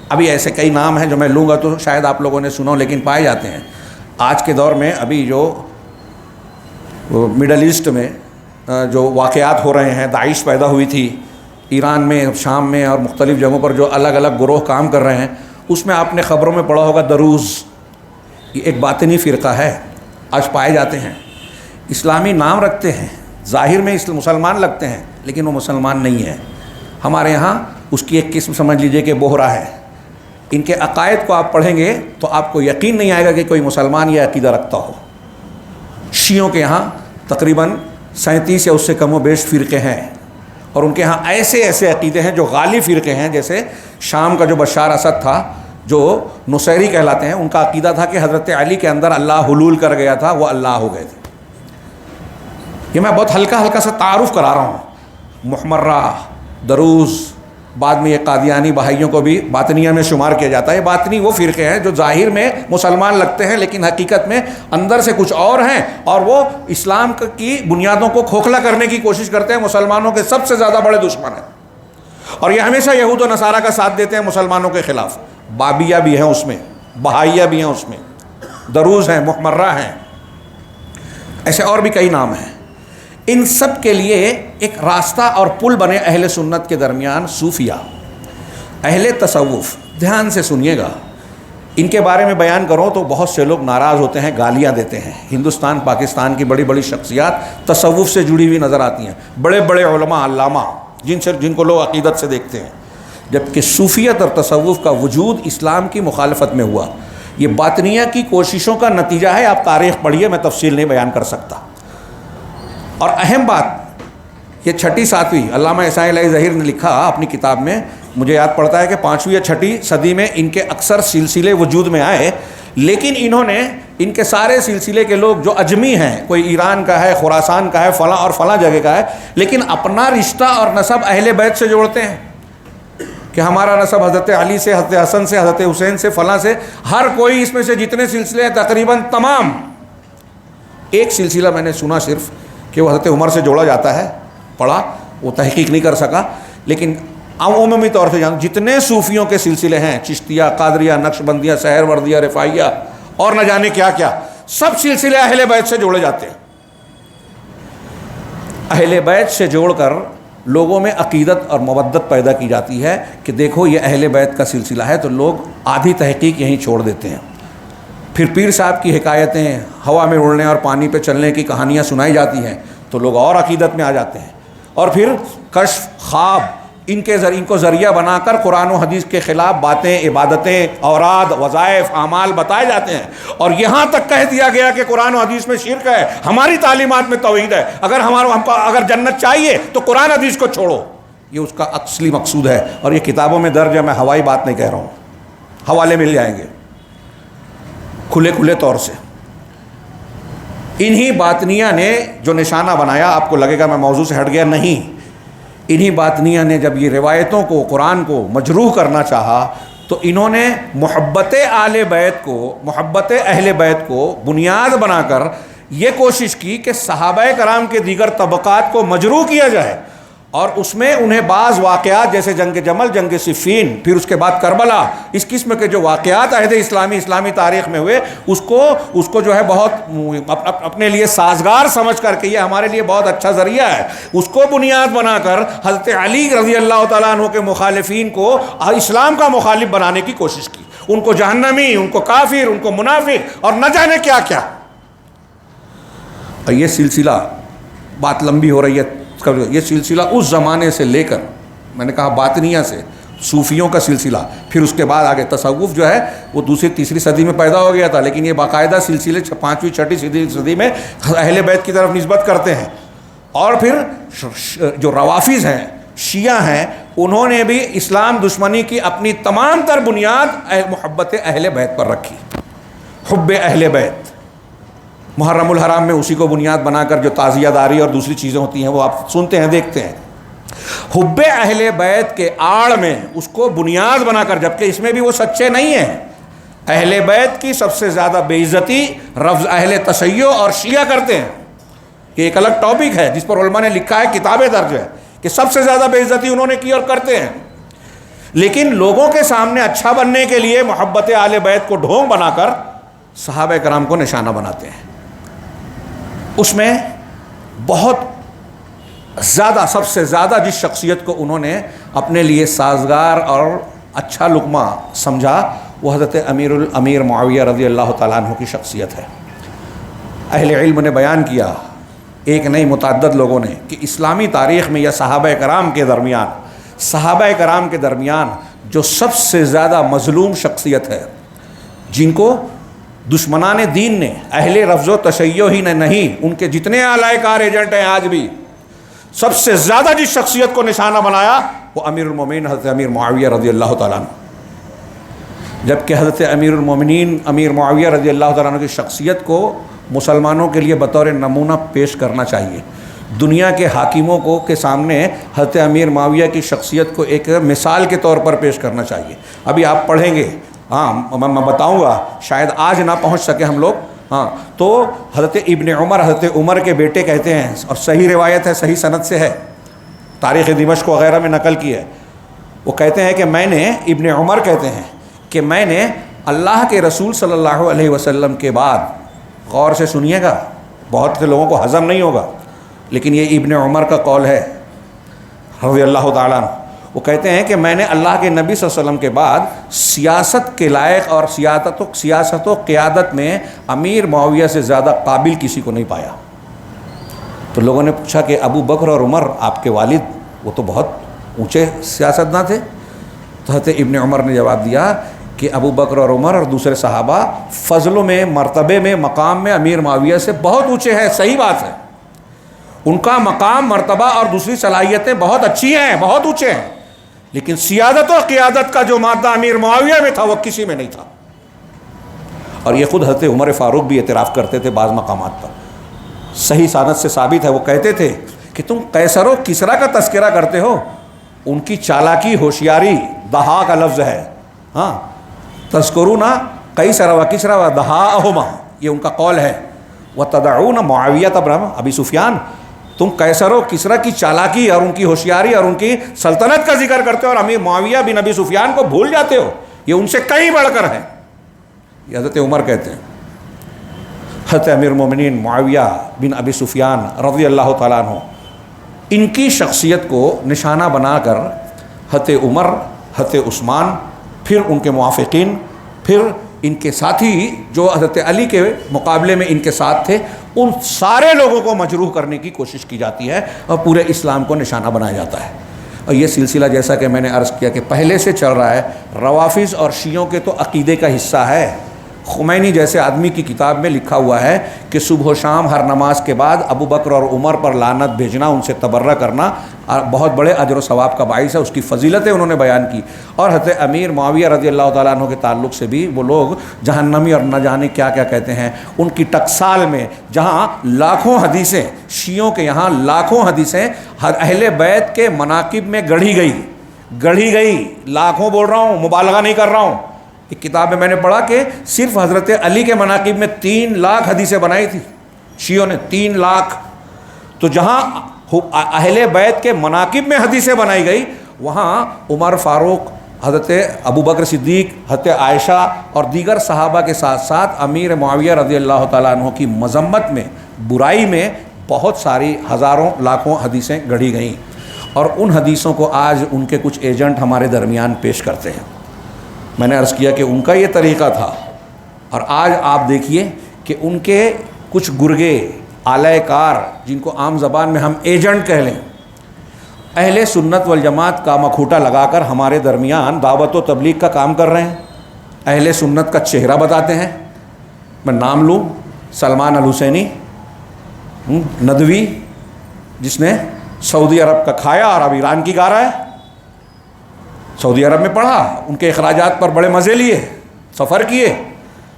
ابھی ایسے کئی نام ہیں جو میں لوں گا تو شاید آپ لوگوں نے سنا، لیکن پائے جاتے ہیں آج کے دور میں۔ ابھی جو مڈل ایسٹ میں جو واقعات ہو رہے ہیں، داعش پیدا ہوئی تھی ایران میں، شام میں اور مختلف جگہوں پر جو الگ الگ گروہ کام کر رہے ہیں، اس میں آپ نے خبروں میں پڑھا ہوگا دروز، یہ ایک باطنی فرقہ ہے، آج پائے جاتے ہیں، اسلامی نام رکھتے ہیں، ظاہر میں مسلمان لگتے ہیں، لیکن وہ مسلمان نہیں ہے۔ ہمارے ہاں اس کی ایک قسم سمجھ لیجئے کہ بوہرا ہے۔ ان کے عقائد کو آپ پڑھیں گے تو آپ کو یقین نہیں آئے گا کہ کوئی مسلمان یہ عقیدہ رکھتا ہو۔ شیعوں کے یہاں تقریباً 37 یا اس سے کم و بیش فرقے ہیں، اور ان کے ہاں ایسے عقیدے ہیں جو غالی فرقے ہیں، جیسے شام کا جو بشار اسد تھا، جو نصیری کہلاتے ہیں، ان کا عقیدہ تھا کہ حضرت علی کے اندر اللہ حلول کر گیا تھا، وہ اللہ ہو گئے تھے۔ یہ میں بہت ہلکا ہلکا سا تعارف کرا رہا ہوں۔ محمرہ، دروز، بعد میں یہ قادیانی بہائیوں کو بھی باطنیہ میں شمار کیا جاتا ہے۔ باطنی وہ فرقے ہیں جو ظاہر میں مسلمان لگتے ہیں لیکن حقیقت میں اندر سے کچھ اور ہیں، اور وہ اسلام کی بنیادوں کو کھوکھلا کرنے کی کوشش کرتے ہیں، مسلمانوں کے سب سے زیادہ بڑے دشمن ہیں، اور یہ ہمیشہ یہود و نصارہ کا ساتھ دیتے ہیں مسلمانوں کے خلاف۔ بابیہ بھی ہیں اس میں، بہائیہ بھی ہیں اس میں، دروز ہیں، محمرہ ہیں، ایسے اور بھی کئی نام ہیں۔ ان سب کے لیے ایک راستہ اور پل بنے اہل سنت کے درمیان صوفیہ، اہل تصوف۔ دھیان سے سنیے گا، ان کے بارے میں بیان کروں تو بہت سے لوگ ناراض ہوتے ہیں، گالیاں دیتے ہیں۔ ہندوستان پاکستان کی بڑی بڑی شخصیات تصوف سے جڑی ہوئی نظر آتی ہیں، بڑے بڑے علماء، علامہ، جن کو لوگ عقیدت سے دیکھتے ہیں، جبکہ صوفیت اور تصوف کا وجود اسلام کی مخالفت میں ہوا۔ یہ باطنیہ کی کوششوں کا نتیجہ ہے، آپ تاریخ پڑھیے، میں تفصیل نہیں بیان کر سکتا۔ اور اہم بات، یہ چھٹی ساتویں، علامہ عیسائی علیہ ظہیر نے لکھا اپنی کتاب میں، مجھے یاد پڑتا ہے کہ 5ویں یا 6ٹھی صدی میں ان کے اکثر سلسلے وجود میں آئے، لیکن انہوں نے ان کے سارے سلسلے کے لوگ جو اجمی ہیں، کوئی ایران کا ہے، خراسان کا ہے، فلاں اور فلاں جگہ کا ہے، لیکن اپنا رشتہ اور نسب اہل بیت سے جوڑتے ہیں کہ ہمارا نسب حضرت علی سے، حضرت حسن سے، حضرت حسین سے، فلاں سے، ہر کوئی اس میں سے جتنے سلسلے ہیں تقریباً تمام۔ ایک سلسلہ میں نے سنا صرف کہ وہ حضرت عمر سے جوڑا جاتا ہے، پڑھا، وہ تحقیق نہیں کر سکا، لیکن عمومی طور سے جتنے صوفیوں کے سلسلے ہیں، چشتیہ، قادریہ، نقشبندیہ، سہروردیہ، رفاعیہ اور نہ جانے کیا کیا، سب سلسلے اہل بیت سے جوڑے جاتے ہیں۔ اہل بیت سے جوڑ کر لوگوں میں عقیدت اور مودت پیدا کی جاتی ہے کہ دیکھو یہ اہل بیت کا سلسلہ ہے، تو لوگ آدھی تحقیق یہیں چھوڑ دیتے ہیں۔ پھر پیر صاحب کی حکایتیں، ہوا میں اڑنے اور پانی پہ چلنے کی کہانیاں سنائی جاتی ہیں تو لوگ اور عقیدت میں آ جاتے ہیں، اور پھر کشف، خواب، ان کو ذریعہ بنا کر قرآن و حدیث کے خلاف باتیں، عبادتیں، اوراد، وظائف، اعمال بتائے جاتے ہیں، اور یہاں تک کہہ دیا گیا کہ قرآن و حدیث میں شرک ہے، ہماری تعلیمات میں توحید ہے، اگر جنت چاہیے تو قرآن حدیث کو چھوڑو۔ یہ اس کا اصلی مقصود ہے، اور یہ کتابوں میں درج ہے، میں ہوائی بات نہیں کہہ رہا ہوں، حوالے مل جائیں گے کھلے طور سے۔ انہی باطنیہ نے جو نشانہ بنایا، آپ کو لگے گا میں موضوع سے ہٹ گیا، نہیں، انہی باطنیہ نے جب یہ روایتوں کو، قرآن کو مجروح کرنا چاہا تو انہوں نے محبت آل بیت کو، محبت اہل بیت کو بنیاد بنا کر یہ کوشش کی کہ صحابہ کرام کے دیگر طبقات کو مجروح کیا جائے، اور اس میں انہیں بعض واقعات جیسے جنگ جمل، جنگ صفین، پھر اس کے بعد کربلا، اس قسم کے جو واقعات عہد اسلامی تاریخ میں ہوئے، اس کو جو ہے بہت اپنے لیے سازگار سمجھ کر کے یہ ہمارے لیے بہت اچھا ذریعہ ہے، اس کو بنیاد بنا کر حضرت علی رضی اللہ تعالیٰ عنہ کے مخالفین کو اسلام کا مخالف بنانے کی کوشش کی، ان کو جہنمی، ان کو کافر، ان کو منافق اور نہ جانے کیا کیا۔ یہ سلسلہ، بات لمبی ہو رہی ہے، یہ سلسلہ اس زمانے سے لے کر، میں نے کہا باطنیہ سے، صوفیوں کا سلسلہ، پھر اس کے بعد آگے تصوف جو ہے وہ 2ری 3ری صدی میں پیدا ہو گیا تھا، لیکن یہ باقاعدہ سلسلے 5ویں 6ٹھی صدی میں اہل بیت کی طرف نسبت کرتے ہیں۔ اور پھر جو روافظ ہیں، شیعہ ہیں، انہوں نے بھی اسلام دشمنی کی اپنی تمام تر بنیاد محبت اہل بیت پر رکھی، حب اہل بیت۔ محرم الحرام میں اسی کو بنیاد بنا کر جو تعزیہ داری اور دوسری چیزیں ہوتی ہیں وہ آپ سنتے ہیں، دیکھتے ہیں۔ حب اہل بیت کے آڑ میں اس کو بنیاد بنا کر، جبکہ اس میں بھی وہ سچے نہیں ہیں، اہل بیت کی سب سے زیادہ بے عزتی رفض اہل تشیع اور شیعہ کرتے ہیں۔ یہ ایک الگ ٹاپک ہے جس پر علماء نے لکھا ہے، کتابیں درج ہے کہ سب سے زیادہ بے عزتی انہوں نے کی اور کرتے ہیں، لیکن لوگوں کے سامنے اچھا بننے کے لیے محبت اہل بیت کو ڈھونگ بنا کر صحابہ کرام کو نشانہ بناتے ہیں۔ اس میں بہت زیادہ، سب سے زیادہ جس شخصیت کو انہوں نے اپنے لیے سازگار اور اچھا لقمہ سمجھا، وہ حضرت امیر معاویہ رضی اللہ تعالیٰ عنہ کی شخصیت ہے۔ اہل علم نے بیان کیا، ایک نہیں متعدد لوگوں نے، کہ اسلامی تاریخ میں یا صحابہ کرام کے درمیان جو سب سے زیادہ مظلوم شخصیت ہے، جن کو دشمنان دین نے، اہل رفض و تشیع ہی نے نہیں، ان کے جتنے اعلی کار ایجنٹ ہیں آج بھی، سب سے زیادہ جس شخصیت کو نشانہ بنایا وہ امیر المومنین حضرت امیر معاویہ رضی اللہ تعالیٰ عنہ۔ جبکہ حضرت امیر المومنین امیر معاویہ رضی اللہ تعالیٰ عنہ کی شخصیت کو مسلمانوں کے لیے بطور نمونہ پیش کرنا چاہیے. دنیا کے حاکموں کو کے سامنے حضرت امیر معاویہ کی شخصیت کو ایک مثال کے طور پر پیش کرنا چاہیے. ابھی آپ پڑھیں گے, میں بتاؤں گا, شاید آج نہ پہنچ سکے ہم لوگ. تو حضرت ابن عمر حضرت عمر کے بیٹے کہتے ہیں, اور صحیح روایت ہے, صحیح سند سے ہے, تاریخ دمشق وغیرہ میں نقل کی ہے. وہ کہتے ہیں کہ میں نے, ابن عمر کہتے ہیں کہ میں نے اللہ کے رسول صلی اللہ علیہ وسلم کے بعد, غور سے سنیے گا, بہت سے لوگوں کو ہضم نہیں ہوگا, لیکن یہ ابن عمر کا قول ہے رضی اللہ تعالیٰ عنہ. وہ کہتے ہیں کہ میں نے اللہ کے نبی صلی اللہ علیہ وسلم کے بعد سیاست کے لائق اور سیاست و قیادت میں امیر معاویہ سے زیادہ قابل کسی کو نہیں پایا. تو لوگوں نے پوچھا کہ ابو بکر اور عمر آپ کے والد, وہ تو بہت اونچے سیاستداں تھے. تو حضرت ابن عمر نے جواب دیا کہ ابو بکر اور عمر اور دوسرے صحابہ فضلوں میں, مرتبے میں, مقام میں امیر معاویہ سے بہت اونچے ہیں, صحیح بات ہے, ان کا مقام, مرتبہ اور دوسری صلاحیتیں بہت اچھی ہیں, بہت اونچے ہیں, لیکن سیادت و قیادت کا جو مادہ امیر معاویہ میں تھا وہ کسی میں نہیں تھا. اور یہ خود حضرت عمر فاروق بھی اعتراف کرتے تھے بعض مقامات پر, صحیح سند سے ثابت ہے. وہ کہتے تھے کہ تم قیصر و کسریٰ کا تذکرہ کرتے ہو, ان کی چالاکی, ہوشیاری, دہا کا لفظ ہے, تذکرون قیصر و کسریٰ و دہاءہما, یہ ان کا قول ہے. وتدعون معاویہ ابن ابی سفیان, تم قیصر و کسریٰ کی چالاکی اور ان کی ہوشیاری اور ان کی سلطنت کا ذکر کرتے ہو, اور امیر معاویہ بن ابی سفیان کو بھول جاتے ہو, یہ ان سے کہیں بڑھ کر ہے. یہ حضرت عمر کہتے ہیں. حضرت امیر المومنین معاویہ بن ابی سفیان رضی اللہ تعالیٰ عنہ, ان کی شخصیت کو نشانہ بنا کر حضرت عمر, حضرت عثمان, پھر ان کے موافقین, پھر ان کے ساتھی جو حضرت علی کے مقابلے میں ان کے ساتھ تھے, ان سارے لوگوں کو مجروح کرنے کی کوشش کی جاتی ہے اور پورے اسلام کو نشانہ بنایا جاتا ہے. اور یہ سلسلہ جیسا کہ میں نے عرض کیا کہ پہلے سے چل رہا ہے, روافظ اور شیعوں کے تو عقیدے کا حصہ ہے. خمینی جیسے آدمی کی کتاب میں لکھا ہوا ہے کہ صبح و شام ہر نماز کے بعد ابو بکر اور عمر پر لعنت بھیجنا, ان سے تبرہ کرنا بہت بڑے اجر و ثواب کا باعث ہے. اس کی فضیلتیں انہوں نے بیان کی. اور حضرت امیر معاویہ رضی اللہ تعالیٰ عنہ کے تعلق سے بھی وہ لوگ جہنمی اور نہ جانے کیا کیا کہتے ہیں. ان کی ٹکسال میں جہاں لاکھوں حدیثیں, شیعوں کے یہاں لاکھوں حدیثیں اہل بیت کے مناقب میں گڑھی گئی, لاکھوں بول رہا ہوں, مبالغہ نہیں کر رہا ہوں. ایک کتاب میں نے پڑھا کہ صرف حضرت علی کے مناقب میں 3 لاکھ حدیثیں بنائی تھی شیعوں نے, 3 لاکھ. تو جہاں اہل بیت کے مناقب میں حدیثیں بنائی گئی, وہاں عمر فاروق, حضرت ابو بکر صدیق, حضرت عائشہ اور دیگر صحابہ کے ساتھ ساتھ امیر معاویہ رضی اللہ تعالیٰ عنہ کی مذمت میں, برائی میں بہت ساری ہزاروں لاکھوں حدیثیں گڑھی گئیں. اور ان حدیثوں کو آج ان کے کچھ ایجنٹ ہمارے درمیان پیش کرتے ہیں. میں نے عرض کیا کہ ان کا یہ طریقہ تھا, اور آج آپ دیکھیے کہ ان کے کچھ گرگے, اعلی کار, جن کو عام زبان میں ہم ایجنٹ کہہ لیں, اہل سنت والجماعت کا مکھوٹا لگا کر ہمارے درمیان دعوت و تبلیغ کا کام کر رہے ہیں. اہل سنت کا چہرہ بتاتے ہیں. میں نام لوں, سلمان الحسینی ندوی, جس نے سعودی عرب کا کھایا اور اب ایران کی گا رہا ہے. سعودی عرب میں پڑھا, ان کے اخراجات پر بڑے مزے لیے, سفر کیے,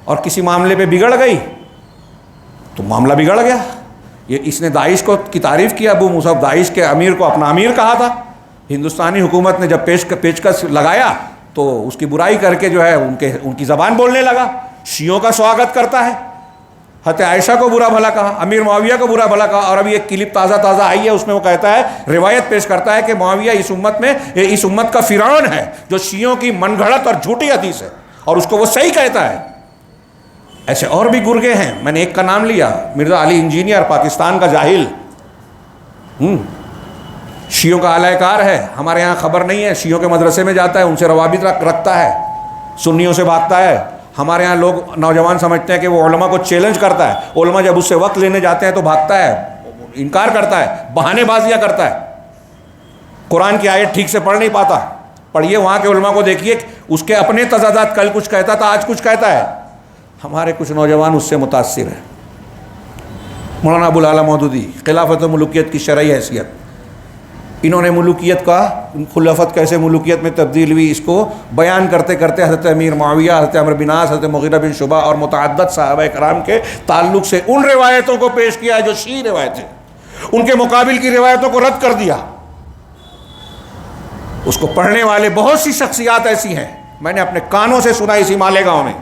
اور کسی معاملے پہ بگڑ گئی تو معاملہ بگڑ گیا. یہ اس نے داعش کو کی تعریف کیا, ابو مصعب داعش کے امیر کو اپنا امیر کہا تھا. ہندوستانی حکومت نے جب پیشکش لگایا تو اس کی برائی کر کے جو ہے ان کی زبان بولنے لگا. شیعوں کا سواگت کرتا ہے, حضرت عائشہ کو برا بھلا کہا, امیر معاویہ کو برا بھلا کہا. اور ابھی ایک کلپ تازہ آئی ہے, اس میں وہ کہتا ہے, روایت پیش کرتا ہے کہ معاویہ اس امت کا فرعون ہے, جو شیعوں کی من گھڑت اور جھوٹی حدیث ہے, اور اس کو وہ صحیح کہتا ہے. ایسے اور بھی گرگے ہیں. میں نے ایک کا نام لیا, مرزا علی انجینئر, پاکستان کا جاہل, شیعوں کا اعلی کار ہے. ہمارے یہاں خبر نہیں ہے, شیعوں کے مدرسے میں جاتا ہے, ان سے روابط رکھتا ہے, سنیوں سے بھاگتا ہے. ہمارے یہاں لوگ نوجوان سمجھتے ہیں کہ وہ علماء کو چیلنج کرتا ہے. علماء جب اس سے وقت لینے جاتے ہیں تو بھاگتا ہے, انکار کرتا ہے, بہانے بازیاں کرتا ہے, قرآن کی آیت ٹھیک سے پڑھ نہیں پاتا. پڑھیے وہاں کے علماء کو, دیکھیے اس کے اپنے تضادات, کل کچھ کہتا تھا آج کچھ کہتا ہے. ہمارے کچھ نوجوان اس سے متاثر ہیں. مولانا ابو العلا مودودی, خلافت و ملوکیت کی شرعی حیثیت, انہوں نے ملوکیت کا خلافت کیسے ملوکیت میں تبدیل ہوئی، اس کو بیان کرتے کرتے حضرت امیر معاویہ، حضرت عمرو بن عاص، حضرت مغیرہ بن شعبہ اور متعدد صحابہ کرام کے تعلق سے ان روایتوں کو پیش کیا جو شیعی روایتیں، ان کے مقابل کی روایتوں کو رد کر دیا۔ اس کو پڑھنے والے بہت سی شخصیات ایسی ہیں، میں نے اپنے کانوں سے سنا اسی مالیگاؤں میں۔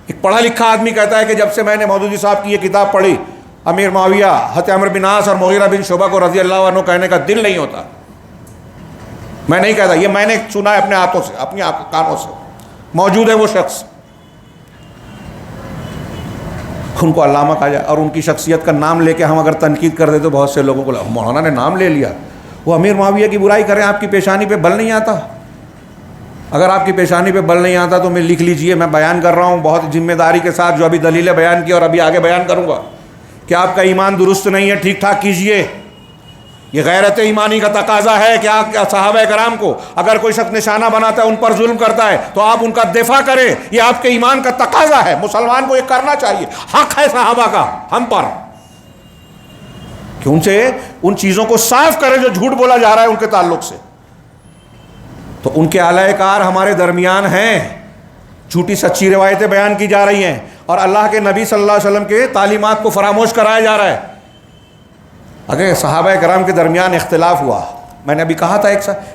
ایک پڑھا لکھا آدمی کہتا ہے کہ جب سے میں نے مودودی صاحب کی یہ کتاب پڑھی، امیر معاویہ، حضرت عمرو بن عاص اور مغیرہ بن شعبہ کو رضی اللہ عنہ کہنے کا دل نہیں ہوتا۔ میں نہیں کہتا، یہ میں نے سنا ہے اپنے ہاتھوں سے، اپنی کانوں سے۔ موجود ہے وہ شخص، ان کو علامہ کہا جائے، اور ان کی شخصیت کا نام لے کے ہم اگر تنقید کر دیں تو بہت سے لوگوں کو مولانا نے نام لے لیا، وہ امیر معاویہ کی برائی کریں، آپ کی پیشانی پہ بل نہیں آتا؟ اگر آپ کی پیشانی پہ بل نہیں آتا تو میں لکھ لیجئے، میں بیان کر رہا ہوں بہت ذمہ داری کے ساتھ، جو ابھی دلیلیں بیان کی اور ابھی آگے بیان کروں گا کہ آپ کا ایمان درست نہیں ہے، ٹھیک ٹھاک کیجئے۔ یہ غیرت ایمانی کا تقاضا ہے کہ آپ صحابہ کرام کو اگر کوئی شخص نشانہ بناتا ہے، ان پر ظلم کرتا ہے تو آپ ان کا دفاع کریں، یہ آپ کے ایمان کا تقاضا ہے، مسلمان کو یہ کرنا چاہیے، حق ہے صحابہ کا ہم پر کہ ان سے ان چیزوں کو صاف کریں جو جھوٹ بولا جا رہا ہے ان کے تعلق سے۔ تو ان کے اعلی کار ہمارے درمیان ہیں، جھوٹی سچی روایتیں بیان کی جا رہی ہیں اور اللہ کے نبی صلی اللہ علیہ وسلم کے تعلیمات کو فراموش کرایا جا رہا ہے۔ اگر صحابہ کرام کے درمیان اختلاف ہوا، میں نے ابھی کہا تھا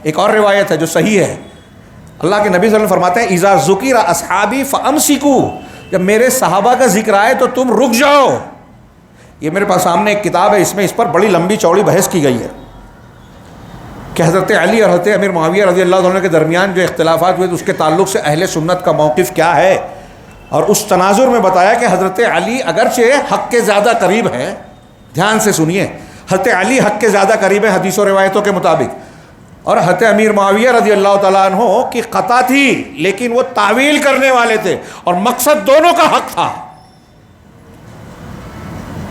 ایک اور روایت ہے جو صحیح ہے، اللہ کے نبی صلی اللہ علیہ وسلم فرماتے ہیں اذا ذکر اصحابی فامسکوا، جب میرے صحابہ کا ذکر آئے تو تم رک جاؤ۔ یہ میرے پاس سامنے ایک کتاب ہے، اس پر بڑی لمبی چوڑی بحث کی گئی ہے کہ حضرت علی اور حضرت امیر معاویہ رضی اللہ عنہ کے درمیان جو اختلافات ہوئے اس کے تعلق سے اہل سنت کا موقف کیا ہے، اور اس تناظر میں بتایا کہ حضرت علی اگرچہ حق کے زیادہ قریب ہیں، دھیان سے سنیے، حضرت علی حق کے زیادہ قریب ہیں حدیث و روایتوں کے مطابق، اور حضرت امیر معاویہ رضی اللہ تعالیٰ عنہ کی خطا تھی لیکن وہ تعویل کرنے والے تھے اور مقصد دونوں کا حق تھا۔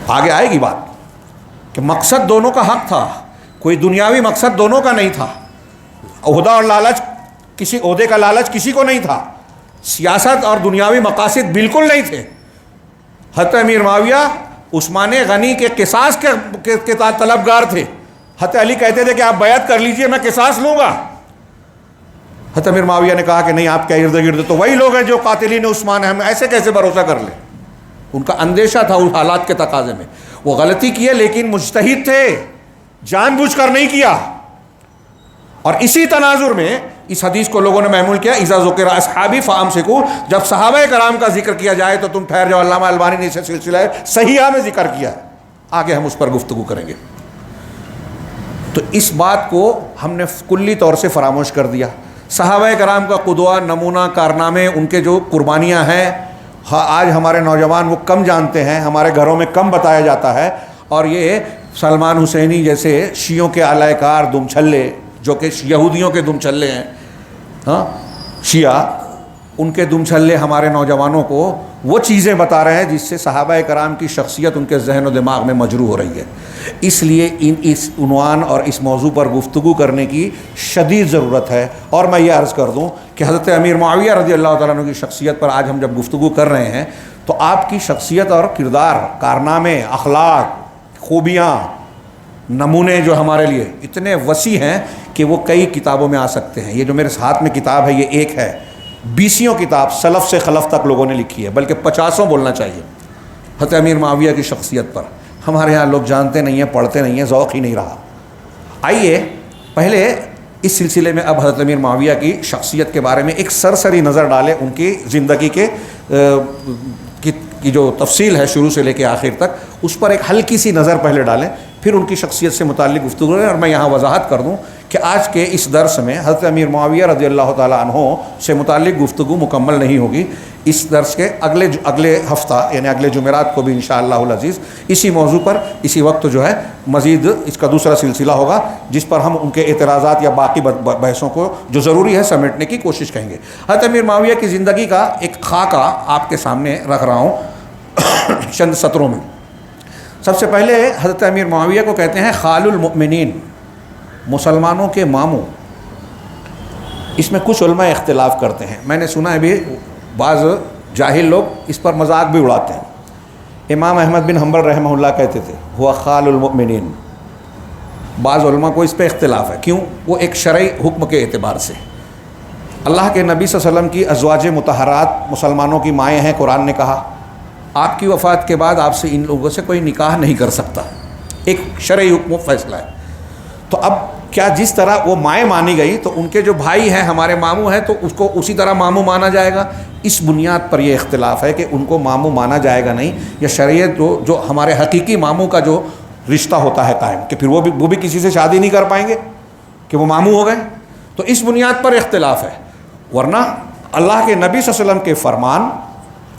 آگے آئے گی بات کہ مقصد دونوں کا حق تھا، کوئی دنیاوی مقصد دونوں کا نہیں تھا، عہدہ اور لالچ، کسی عہدے کا لالچ کسی کو نہیں تھا، سیاست اور دنیاوی مقاصد بالکل نہیں تھے۔ حضرت امیر معاویہ عثمان غنی کے قصاص کے طلبگار تھے، حضرت علی کہتے تھے کہ آپ بیعت کر لیجئے میں قصاص لوں گا، حضرت امیر معاویہ نے کہا کہ نہیں، آپ کے ارد گرد تو وہی لوگ ہیں جو قاتلین عثمان ہیں، ہم ایسے کیسے بھروسہ کر لیں۔ ان کا اندیشہ تھا اس حالات کے تقاضے میں، وہ غلطی کیے لیکن مجتہد تھے، جان بوجھ کر نہیں کیا۔ اور اسی تناظر میں اس حدیث کو لوگوں نے محمول کیا اذا ذکر اصحابی فامسکوا، جب صحابہ کرام کا ذکر کیا جائے تو تم ٹھہر جاؤ۔ علامہ البانی نے اسے سلسلہ صحیحہ میں ذکر کیا ہے، آگے ہم اس پر گفتگو کریں گے۔ تو اس بات کو ہم نے کلی طور سے فراموش کر دیا۔ صحابہ کرام کا قدوہ، نمونہ، کارنامے، ان کے جو قربانیاں ہیں، آج ہمارے نوجوان وہ کم جانتے ہیں، ہمارے گھروں میں کم بتایا جاتا ہے، اور یہ سلمان حسینی جیسے شیعوں کے اعلی کار دم چھلے، جو کہ یہودیوں کے دم چھلے ہیں، ہاں شیعہ، ان کے دم چھلے ہمارے نوجوانوں کو وہ چیزیں بتا رہے ہیں جس سے صحابہ کرام کی شخصیت ان کے ذہن و دماغ میں مجروح ہو رہی ہے۔ اس لیے اس عنوان اور اس موضوع پر گفتگو کرنے کی شدید ضرورت ہے۔ اور میں یہ عرض کر دوں کہ حضرت امیر معاویہ رضی اللہ تعالیٰ عنہ کی شخصیت پر آج ہم جب گفتگو کر رہے ہیں تو آپ کی شخصیت اور کردار، کارنامے، اخلاق، خوبیاں، نمونے جو ہمارے لیے اتنے وسیع ہیں کہ وہ کئی کتابوں میں آ سکتے ہیں۔ یہ جو میرے ہاتھ میں کتاب ہے یہ ایک ہے، 20 کتاب سلف سے خلف تک لوگوں نے لکھی ہے، بلکہ 50 بولنا چاہیے حضرت امیر معاویہ کی شخصیت پر۔ ہمارے ہاں لوگ جانتے نہیں ہیں، پڑھتے نہیں ہیں، ذوق ہی نہیں رہا۔ آئیے پہلے اس سلسلے میں اب حضرت امیر معاویہ کی شخصیت کے بارے میں ایک سرسری نظر ڈالیں، ان کی زندگی کی جو تفصیل ہے شروع سے لے کے آخر تک، اس پر ایک ہلکی سی نظر پہلے ڈالیں، پھر ان کی شخصیت سے متعلق گفتگو کریں۔ اور میں یہاں وضاحت کر دوں کہ آج کے اس درس میں حضرت امیر معاویہ رضی اللہ تعالیٰ عنہ سے متعلق گفتگو مکمل نہیں ہوگی۔ اس درس کے اگلے ہفتہ یعنی اگلے جمعرات کو بھی انشاءاللہ العزیز اسی موضوع پر اسی وقت جو ہے مزید اس کا دوسرا سلسلہ ہوگا، جس پر ہم ان کے اعتراضات یا باقی بحثوں کو جو ضروری ہے سمیٹنے کی کوشش کریں گے۔ حضرت امیر معاویہ کی زندگی کا ایک خاکہ آپ کے سامنے رکھ رہا ہوں چند سطروں میں۔ سب سے پہلے حضرت امیر معاویہ کو کہتے ہیں خال المؤمنین، مسلمانوں کے ماموں۔ اس میں کچھ علماء اختلاف کرتے ہیں، میں نے سنا ہے بھی بعض جاہل لوگ اس پر مذاق بھی اڑاتے ہیں۔ امام احمد بن حنبل رحمہ اللہ کہتے تھے ہوا خال المؤمنین، بعض علماء کو اس پہ اختلاف ہے، کیوں؟ وہ ایک شرعی حکم کے اعتبار سے اللہ کے نبی صلی اللہ علیہ وسلم کی ازواج مطہرات مسلمانوں کی مائیں ہیں، قرآن نے کہا آپ کی وفات کے بعد آپ سے ان لوگوں سے کوئی نکاح نہیں کر سکتا، ایک شرعی حکم و فیصلہ ہے۔ تو اب کیا جس طرح وہ مائیں مانی گئی تو ان کے جو بھائی ہیں ہمارے ماموں ہیں تو اس کو اسی طرح ماموں مانا جائے گا؟ اس بنیاد پر یہ اختلاف ہے کہ ان کو ماموں مانا جائے گا نہیں، یا شریعت جو ہمارے حقیقی ماموں کا جو رشتہ ہوتا ہے قائم، کہ پھر وہ بھی کسی سے شادی نہیں کر پائیں گے کہ وہ ماموں ہو گئے، تو اس بنیاد پر اختلاف ہے۔ ورنہ اللہ کے نبی صلی اللہ علیہ وسلم کے فرمان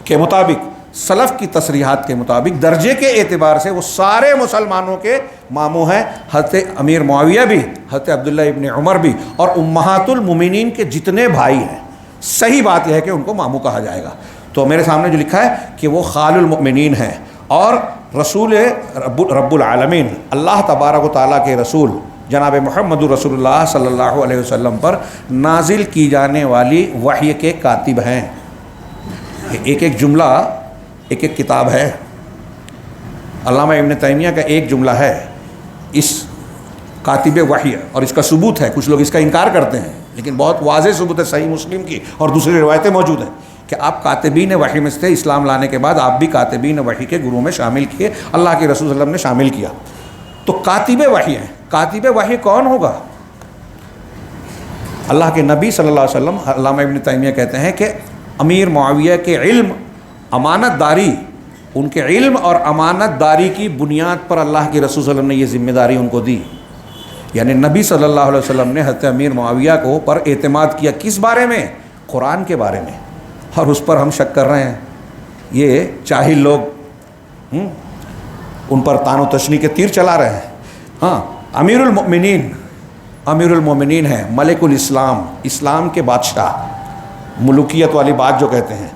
کے مطابق، سلف کی تصریحات کے مطابق، درجے کے اعتبار سے وہ سارے مسلمانوں کے ماموں ہیں، حضرت امیر معاویہ بھی، حضرت عبداللہ ابن عمر بھی، اور امہات المومنین کے جتنے بھائی ہیں۔ صحیح بات یہ ہے کہ ان کو ماموں کہا جائے گا۔ تو میرے سامنے جو لکھا ہے کہ وہ خال المؤمنین ہیں، اور رسول رب العالمین اللہ تبارک و تعالیٰ کے رسول جناب محمد رسول اللہ صلی اللہ علیہ وسلم پر نازل کی جانے والی وحی کے کاتب ہیں۔ ایک ایک جملہ ایک ایک کتاب ہے۔ علامہ ابن تیمیہ کا ایک جملہ ہے اس کاتب وحی، اور اس کا ثبوت ہے، کچھ لوگ اس کا انکار کرتے ہیں لیکن بہت واضح ثبوت ہے صحیح مسلم کی، اور دوسری روایتیں موجود ہیں کہ آپ کاتبین وحی میں سے، اسلام لانے کے بعد آپ بھی کاتبین وحی کے گروہ میں شامل کیے، اللہ کے رسول صلی اللہ علیہ وسلم نے شامل کیا۔ تو کاتب وحی ہیں۔ کاتب وحی کون ہوگا؟ اللہ کے نبی صلی اللہ علیہ وسلم۔ علامہ ابن تیمیہ کہتے ہیں کہ امیر معاویہ کے علم، امانت داری، ان کے علم اور امانت داری کی بنیاد پر اللہ کے رسول صلی اللہ علیہ وسلم نے یہ ذمہ داری ان کو دی۔ یعنی نبی صلی اللہ علیہ وسلم نے حضرت امیر معاویہ کو پر اعتماد کیا، کس بارے میں؟ قرآن کے بارے میں، اور اس پر ہم شک کر رہے ہیں۔ یہ چاہل لوگ ان پر تان و تشنی کے تیر چلا رہے ہیں۔ ہاں، امیر المومنین ہیں، ملک الاسلام، اسلام کے بادشاہ، ملوکیت والی بات جو کہتے ہیں،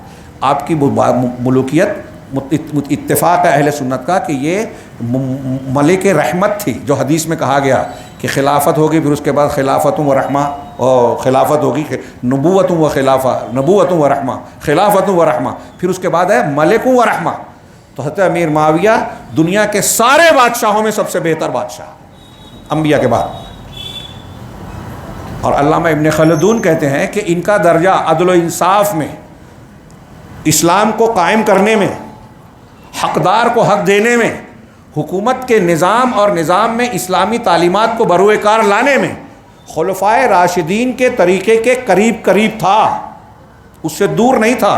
آپ کی ملوکیت اتفاق ہے اہل سنت کا کہ یہ ملک رحمت تھی، جو حدیث میں کہا گیا کہ خلافت ہوگی، پھر اس کے بعد خلافت و رحمہ، اور خلافت ہوگی، نبوت و خلافہ، نبوت و رحمہ، خلافت و رحمہ، پھر اس کے بعد ہے ملک و رحمہ۔ تو حضرت امیر معاویہ دنیا کے سارے بادشاہوں میں سب سے بہتر بادشاہ، انبیاء کے بعد۔ اور علامہ ابن خلدون کہتے ہیں کہ ان کا درجہ عدل و انصاف میں، اسلام کو قائم کرنے میں، حقدار کو حق دینے میں، حکومت کے نظام اور نظام میں اسلامی تعلیمات کو بروئے کار لانے میں خلفائے راشدین کے طریقے کے قریب تھا، اس سے دور نہیں تھا۔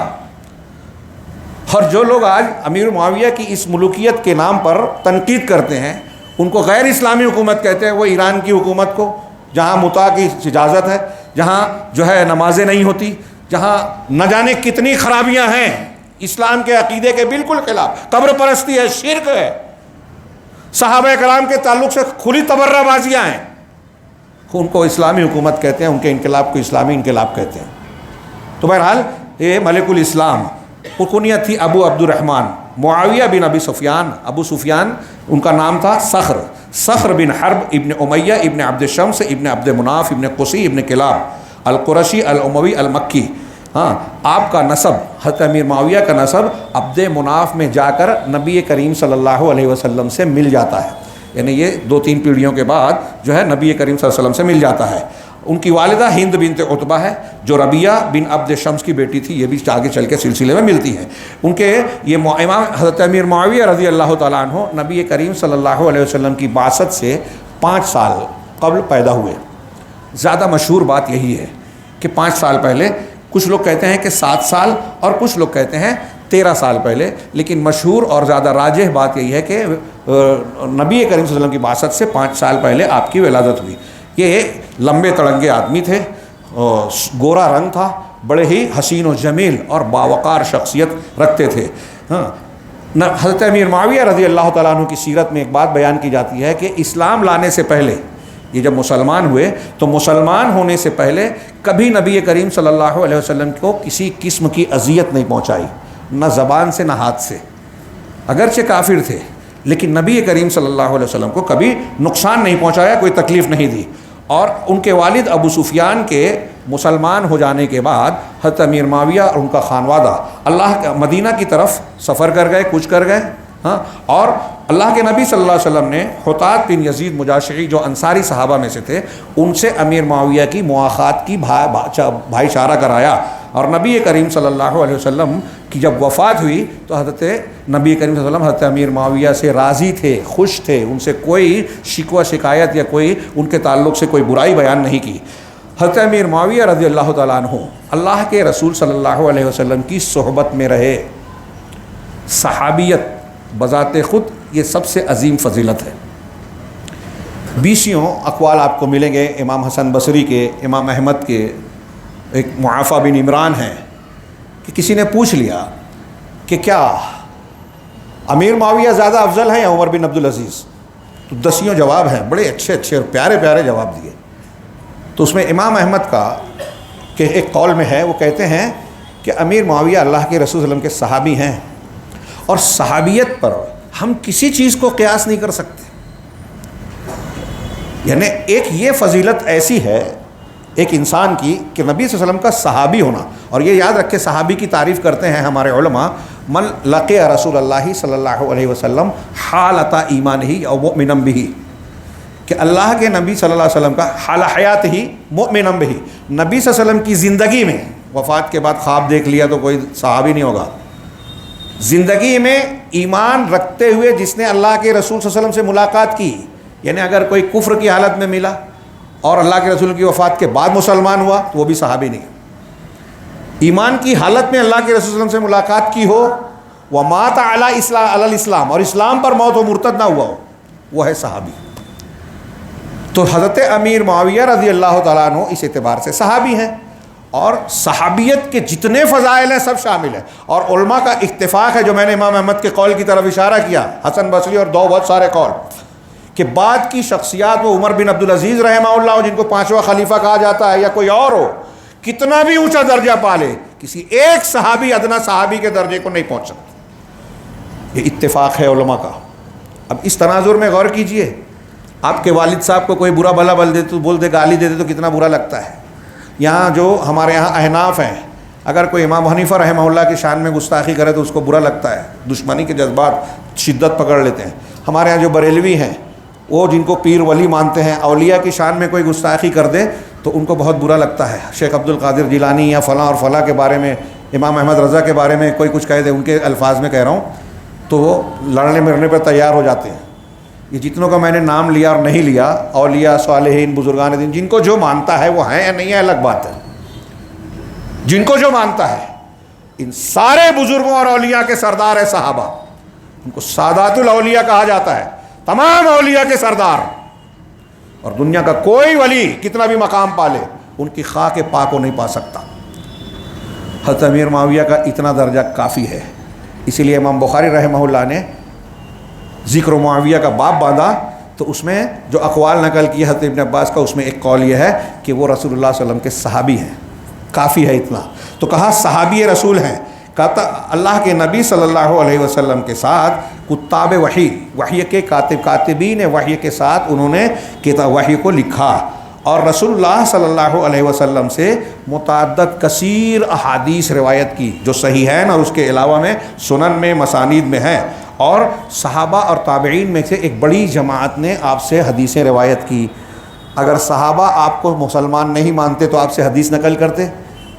اور جو لوگ آج امیر معاویہ کی اس ملوکیت کے نام پر تنقید کرتے ہیں، ان کو غیر اسلامی حکومت کہتے ہیں، وہ ایران کی حکومت کو، جہاں متع کی اجازت ہے، جہاں جو ہے نمازیں نہیں ہوتی، جہاں نہ جانے کتنی خرابیاں ہیں، اسلام کے عقیدے کے بالکل خلاف، قبر پرستی ہے، شرک ہے، صحابہ کرام کے تعلق سے کھلی تبرہ بازیاں ہیں، ان کو اسلامی حکومت کہتے ہیں، ان کے انقلاب کو اسلامی انقلاب کہتے ہیں۔ تو بہرحال یہ ملک الاسلام، کنیت تھی ابو عبد الرحمن، معاویہ بن ابی سفیان، ابو سفیان ان کا نام تھا، صخر بن حرب ابن امیہ ابن عبد شمس ابن عبد مناف ابن قسی ابن کلاب القرشی الاموی المکی۔ ہاں، آپ کا نسب، حضرت امیر معاویہ کا نسب عبد مناف میں جا کر نبی کریم صلی اللہ علیہ وسلم سے مل جاتا ہے، یعنی یہ 2-3 پیڑھیوں کے بعد جو ہے نبی کریم صلی اللہ علیہ وسلم سے مل جاتا ہے۔ ان کی والدہ ہند بنت عتبہ ہے، جو ربیہ بن عبد شمس کی بیٹی تھی، یہ بھی آگے چل کے سلسلے میں ملتی ہے۔ ان کے یہ امام حضرت امیر معاویہ رضی اللہ تعالیٰ عنہ نبی کریم صلی اللہ علیہ وسلم کی بعثت سے 5 سال قبل پیدا ہوئے۔ زیادہ مشہور بات یہی ہے کہ 5 سال پہلے، کچھ لوگ کہتے ہیں کہ 7 سال، اور کچھ لوگ کہتے ہیں 13 سال پہلے، لیکن مشہور اور زیادہ راجح بات یہی ہے کہ نبی کریم صلی اللہ علیہ وسلم کی بعثت سے 5 سال پہلے آپ کی ولادت ہوئی۔ یہ لمبے تڑنگے آدمی تھے، گورا رنگ تھا، بڑے ہی حسین و جمیل اور باوقار شخصیت رکھتے تھے۔ ہاں، حضرت امیر معاویہ رضی اللہ تعالیٰ عنہ کی سیرت میں ایک بات بیان کی جاتی ہے کہ اسلام لانے سے پہلے، یہ جب مسلمان ہوئے تو مسلمان ہونے سے پہلے کبھی نبی کریم صلی اللہ علیہ وسلم کو کسی قسم کی اذیت نہیں پہنچائی، نہ زبان سے نہ ہاتھ سے۔ اگرچہ کافر تھے لیکن نبی کریم صلی اللہ علیہ وسلم کو کبھی نقصان نہیں پہنچایا، کوئی تکلیف نہیں دی۔ اور ان کے والد ابو سفیان کے مسلمان ہو جانے کے بعد حضرت امیر معاویہ اور ان کا خانوادہ اللہ مدینہ کی طرف سفر کر گئے، کچھ کر گئے، ہاں، اور اللہ کے نبی صلی اللہ علیہ وسلم نے حطات بن یزید مجاشعی جو انصاری صحابہ میں سے تھے ان سے امیر معاویہ کی مواخات کی بھائی چارہ کرایا، اور نبی کریم صلی اللہ علیہ وسلم کی جب وفات ہوئی تو حضرت نبی کریم صلی اللہ علیہ وسلم حضرت امیر معاویہ سے راضی تھے، خوش تھے، ان سے کوئی شکوہ شکایت یا کوئی ان کے تعلق سے کوئی برائی بیان نہیں کی۔ حضرت امیر معاویہ رضی اللہ تعالیٰ عنہ اللہ کے رسول صلی اللہ علیہ وسلم کی صحبت میں رہے۔ صحابیت بذات خود یہ سب سے عظیم فضیلت ہے۔ 20 اقوال آپ کو ملیں گے امام حسن بصری کے، امام احمد کے، ایک معافی بن عمران ہیں کہ کسی نے پوچھ لیا کہ کیا امیر معاویہ زیادہ افضل ہیں یا عمر بن عبدالعزیز؟ تو 10 جواب ہیں، بڑے اچھے اچھے اور پیارے پیارے جواب دیے۔ تو اس میں امام احمد کا کہ ایک قول میں ہے، وہ کہتے ہیں کہ امیر معاویہ اللہ کے رسول صلی اللہ علیہ وسلم کے صحابی ہیں، اور صحابیت پر ہم کسی چیز کو قیاس نہیں کر سکتے۔ یعنی ایک یہ فضیلت ایسی ہے ایک انسان کی کہ نبی صلی اللہ علیہ وسلم کا صحابی ہونا، اور یہ یاد رکھے صحابی کی تعریف کرتے ہیں ہمارے علماء، من لقی رسول اللہ صلی اللہ علیہ وسلم حالۃ ایمانہ او مؤمنا بہ، کہ اللہ کے نبی صلی اللہ علیہ وسلم کا حال حیات ہی مؤمنا بہ، نبی صلی اللہ علیہ وسلم کی زندگی میں، وفات کے بعد خواب دیکھ لیا تو کوئی صحابی نہیں ہوگا، زندگی میں ایمان رکھتے ہوئے جس نے اللہ کے رسول صلی اللہ علیہ وسلم سے ملاقات کی، یعنی اگر کوئی کفر کی حالت میں ملا اور اللہ کے رسول کی وفات کے بعد مسلمان ہوا تو وہ بھی صحابی نہیں۔ ایمان کی حالت میں اللہ کے رسول صلی اللہ علیہ وسلم سے ملاقات کی ہو، ومات علی الاسلام، اور اسلام پر موت ہو، مرتد نہ ہوا ہو، وہ ہے صحابی۔ تو حضرت امیر معاویہ رضی اللہ تعالیٰ عنہ اس اعتبار سے صحابی ہیں، اور صحابیت کے جتنے فضائل ہیں سب شامل ہیں، اور علماء کا اتفاق ہے، جو میں نے امام احمد کے قول کی طرف اشارہ کیا، حسن بصری اور دو بہت سارے قول، کہ بعد کی شخصیات وہ عمر بن عبدالعزیز رحمہ اللہ ہو، جن کو 5واں خلیفہ کہا جاتا ہے، یا کوئی اور ہو، کتنا بھی اونچا درجہ پا لے، کسی ایک صحابی ادنا صحابی کے درجے کو نہیں پہنچ سکتا۔ یہ اتفاق ہے علماء کا۔ اب اس تناظر میں غور کیجئے، آپ کے والد صاحب کو کوئی برا بھلا بول دے، گالی دے دے تو کتنا برا لگتا ہے۔ یہاں جو ہمارے یہاں احناف ہیں، اگر کوئی امام حنیفہ رحمہ اللہ کی شان میں گستاخی کرے تو اس کو برا لگتا ہے، دشمنی کے جذبات شدت پکڑ لیتے ہیں۔ ہمارے یہاں جو بریلوی ہیں، وہ جن کو پیر ولی مانتے ہیں، اولیاء کی شان میں کوئی گستاخی کر دے تو ان کو بہت برا لگتا ہے۔ شیخ عبد القادر جیلانی یا فلاں اور فلاں کے بارے میں، امام احمد رضا کے بارے میں کوئی کچھ کہہ دے، ان کے الفاظ میں کہہ رہا ہوں، تو وہ لڑنے مرنے پر تیار ہو جاتے ہیں۔ یہ جتنوں کا میں نے نام لیا اور نہیں لیا، اولیاء، صالحین، بزرگان دین، جن کو جو مانتا ہے وہ ہیں یا نہیں ہے الگ بات ہے، جن کو جو مانتا ہے، ان سارے بزرگوں اور اولیاء کے سردار ہے صحابہ، ان کو سادات الاولیاء کہا جاتا ہے، تمام اولیاء کے سردار۔ اور دنیا کا کوئی ولی کتنا بھی مقام پالے، ان کی خاک پاک کو نہیں پا سکتا۔ حضرت امیر معاویہ کا اتنا درجہ کافی ہے، اسی لیے امام بخاری رحمہ اللہ نے ذکر معاویہ کا باب باندھا، تو اس میں جو اقوال نقل کی حضرت ابن عباس کا، اس میں ایک قول یہ ہے کہ وہ رسول اللہ صلی اللہ علیہ وسلم کے صحابی ہیں، کافی ہے اتنا۔ تو کہا صحابی رسول ہیں، کہتا اللہ کے نبی صلی اللہ علیہ وسلم کے ساتھ کتاب وحی، وحی کے کاتبین وحی کے ساتھ انہوں نے کتاب وحی کو لکھا، اور رسول اللہ صلی اللہ علیہ وسلم سے متعدد کثیر احادیث روایت کی، جو صحیحین اور اس کے علاوہ میں سنن میں، مسانید میں ہیں، اور صحابہ اور تابعین میں سے ایک بڑی جماعت نے آپ سے حدیثیں روایت کی۔ اگر صحابہ آپ کو مسلمان نہیں مانتے تو آپ سے حدیث نقل کرتے؟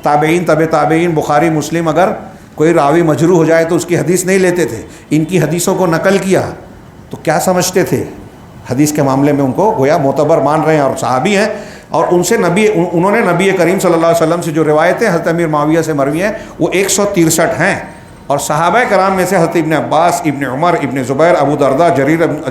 تابعین، تابعین، بخاری مسلم، اگر کوئی راوی مجروح ہو جائے تو اس کی حدیث نہیں لیتے تھے، ان کی حدیثوں کو نقل کیا تو کیا سمجھتے تھے؟ حدیث کے معاملے میں ان کو گویا معتبر مان رہے ہیں اور صحابی ہیں، اور ان سے انہوں نے نبی کریم صلی اللہ علیہ وسلم سے جو روایتیں حضرت امیر معاویہ سے مروی ہیں وہ 163 ہیں، اور صحابہ کرام میں سے حضرت ابن عباس، ابن عمر، ابن زبیر، ابو درداء،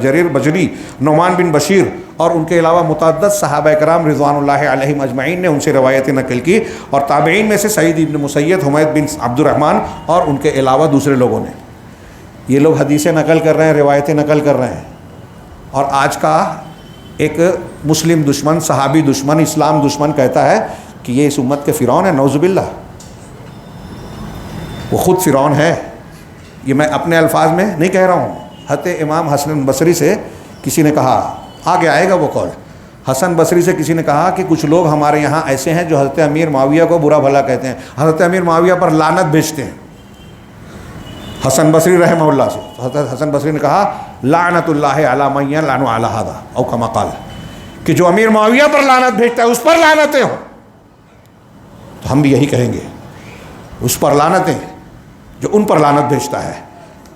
جریر بجلی، نعمان بن بشیر، اور ان کے علاوہ متعدد صحابہ کرام رضوان اللہ علیہم اجمعین نے ان سے روایتیں نقل کی، اور تابعین میں سے سعید ابن مسیب، حمید بن عبد الرحمن، اور ان کے علاوہ دوسرے لوگوں نے۔ یہ لوگ حدیثیں نقل کر رہے ہیں، روایتیں نقل کر رہے ہیں، اور آج کا ایک مسلم دشمن، صحابی دشمن، اسلام دشمن کہتا ہے کہ یہ اس امت کے فرعون ہیں، نعوذ باللہ۔ وہ خود فرعون ہے، یہ میں اپنے الفاظ میں نہیں کہہ رہا ہوں۔ حضرت امام حسن بصری سے کسی نے کہا، آگے آئے گا وہ قول، حسن بصری سے کسی نے کہا کہ کچھ لوگ ہمارے یہاں ایسے ہیں جو حضرت امیر معاویہ کو برا بھلا کہتے ہیں، حضرت امیر معاویہ پر لعنت بھیجتے ہیں، حسن بصری رحمہ اللہ سے. حضرت حسن بصری نے کہا لعنت اللہ علی من یلعن علی ھذا او کما قال, کہ جو امیر معاویہ پر لعنت بھیجتا ہے اس پر لعنتیں ہوں. تو ہم بھی یہی کہیں گے, اس پر لعنتیں جو ان پر لعنت بھیجتا ہے.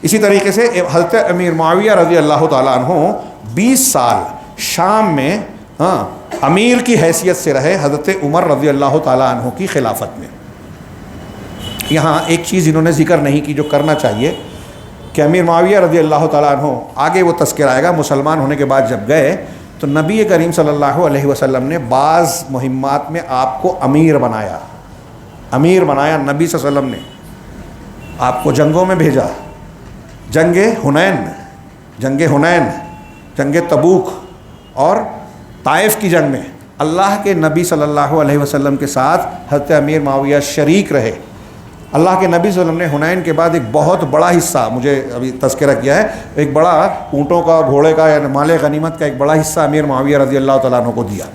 اسی طریقے سے حضرت امیر معاویہ رضی اللہ تعالیٰ عنہ 20 سال شام میں امیر کی حیثیت سے رہے حضرت عمر رضی اللہ تعالیٰ عنہ کی خلافت میں. یہاں ایک چیز انہوں نے ذکر نہیں کی جو کرنا چاہیے, کہ امیر معاویہ رضی اللہ تعالیٰ عنہ, آگے وہ تذکر آئے گا, مسلمان ہونے کے بعد جب گئے تو نبی کریم صلی اللہ علیہ وسلم نے بعض مہمات میں آپ کو امیر بنایا. امیر بنایا نبی صلی اللہ علیہ وسلم نے, آپ کو جنگوں میں بھیجا. جنگ حنین, جنگ تبوک اور طائف کی جنگ میں اللہ کے نبی صلی اللہ علیہ وسلم کے ساتھ حضرت امیر معاویہ شریک رہے. اللہ کے نبی صلی اللہ علیہ وسلم نے حنین کے بعد ایک بہت بڑا حصہ, مجھے ابھی تذکرہ کیا ہے, ایک بڑا اونٹوں کا, گھوڑے کا, یعنی مال غنیمت کا ایک بڑا حصہ امیر معاویہ رضی اللہ تعالیٰ عنہ کو دیا.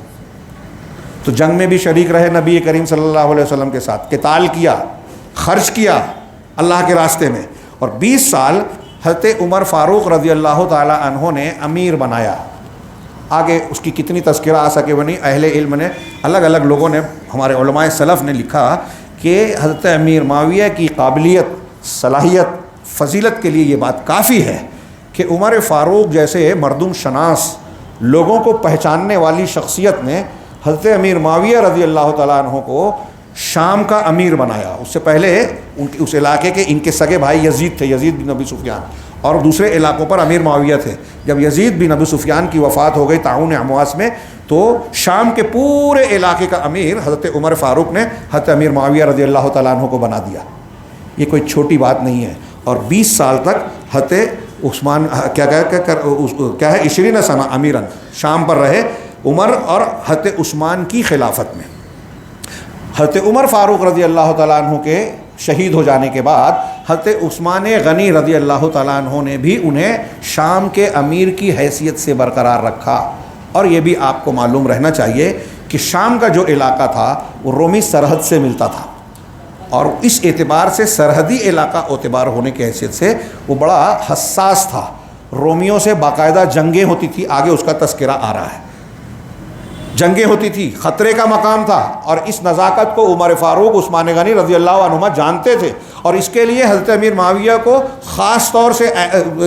تو جنگ میں بھی شریک رہے نبی کریم صلی اللہ علیہ وسلم کے ساتھ, قتال کیا, خرچ کیا اللہ کے راستے میں, اور 20 سال حضرت عمر فاروق رضی اللہ تعالیٰ عنہ نے امیر بنایا. آگے اس کی کتنی تذکرہ آ سکے وہ نہیں, اہل علم نے, الگ الگ لوگوں نے, ہمارے علماء سلف نے لکھا کہ حضرت امیر معاویہ کی قابلیت, صلاحیت, فضیلت کے لیے یہ بات کافی ہے کہ عمر فاروق جیسے مردم شناس, لوگوں کو پہچاننے والی شخصیت نے حضرت امیر معاویہ رضی اللہ تعالیٰ عنہ کو شام کا امیر بنایا. اس سے پہلے اس علاقے کے ان کے سگے بھائی یزید تھے, یزید بن ابی سفیان, اور دوسرے علاقوں پر امیر معاویہ تھے. جب یزید بن ابی سفیان کی وفات ہو گئی طاعون امواس میں, تو شام کے پورے علاقے کا امیر حضرت عمر فاروق نے حضرت امیر معاویہ رضی اللہ تعالیٰ عنہ کو بنا دیا. یہ کوئی چھوٹی بات نہیں ہے. اور 20 سال تک حضرت عثمان کیا ہے 20 سنہ امیرن شام پر رہے عمر اور حضرت عثمان کی خلافت میں. حضرت عمر فاروق رضی اللہ تعالیٰ عنہ کے شہید ہو جانے کے بعد حضرت عثمان غنی رضی اللہ تعالیٰ عنہ نے بھی انہیں شام کے امیر کی حیثیت سے برقرار رکھا. اور یہ بھی آپ کو معلوم رہنا چاہیے کہ شام کا جو علاقہ تھا وہ رومی سرحد سے ملتا تھا, اور اس اعتبار سے سرحدی علاقہ اعتبار ہونے کی حیثیت سے وہ بڑا حساس تھا. رومیوں سے باقاعدہ جنگیں ہوتی تھی, آگے اس کا تذکرہ آ رہا ہے. جنگیں ہوتی تھی, خطرے کا مقام تھا, اور اس نزاکت کو عمر فاروق, عثمان غنی رضی اللہ عنہما جانتے تھے, اور اس کے لیے حضرت امیر معاویہ کو خاص طور سے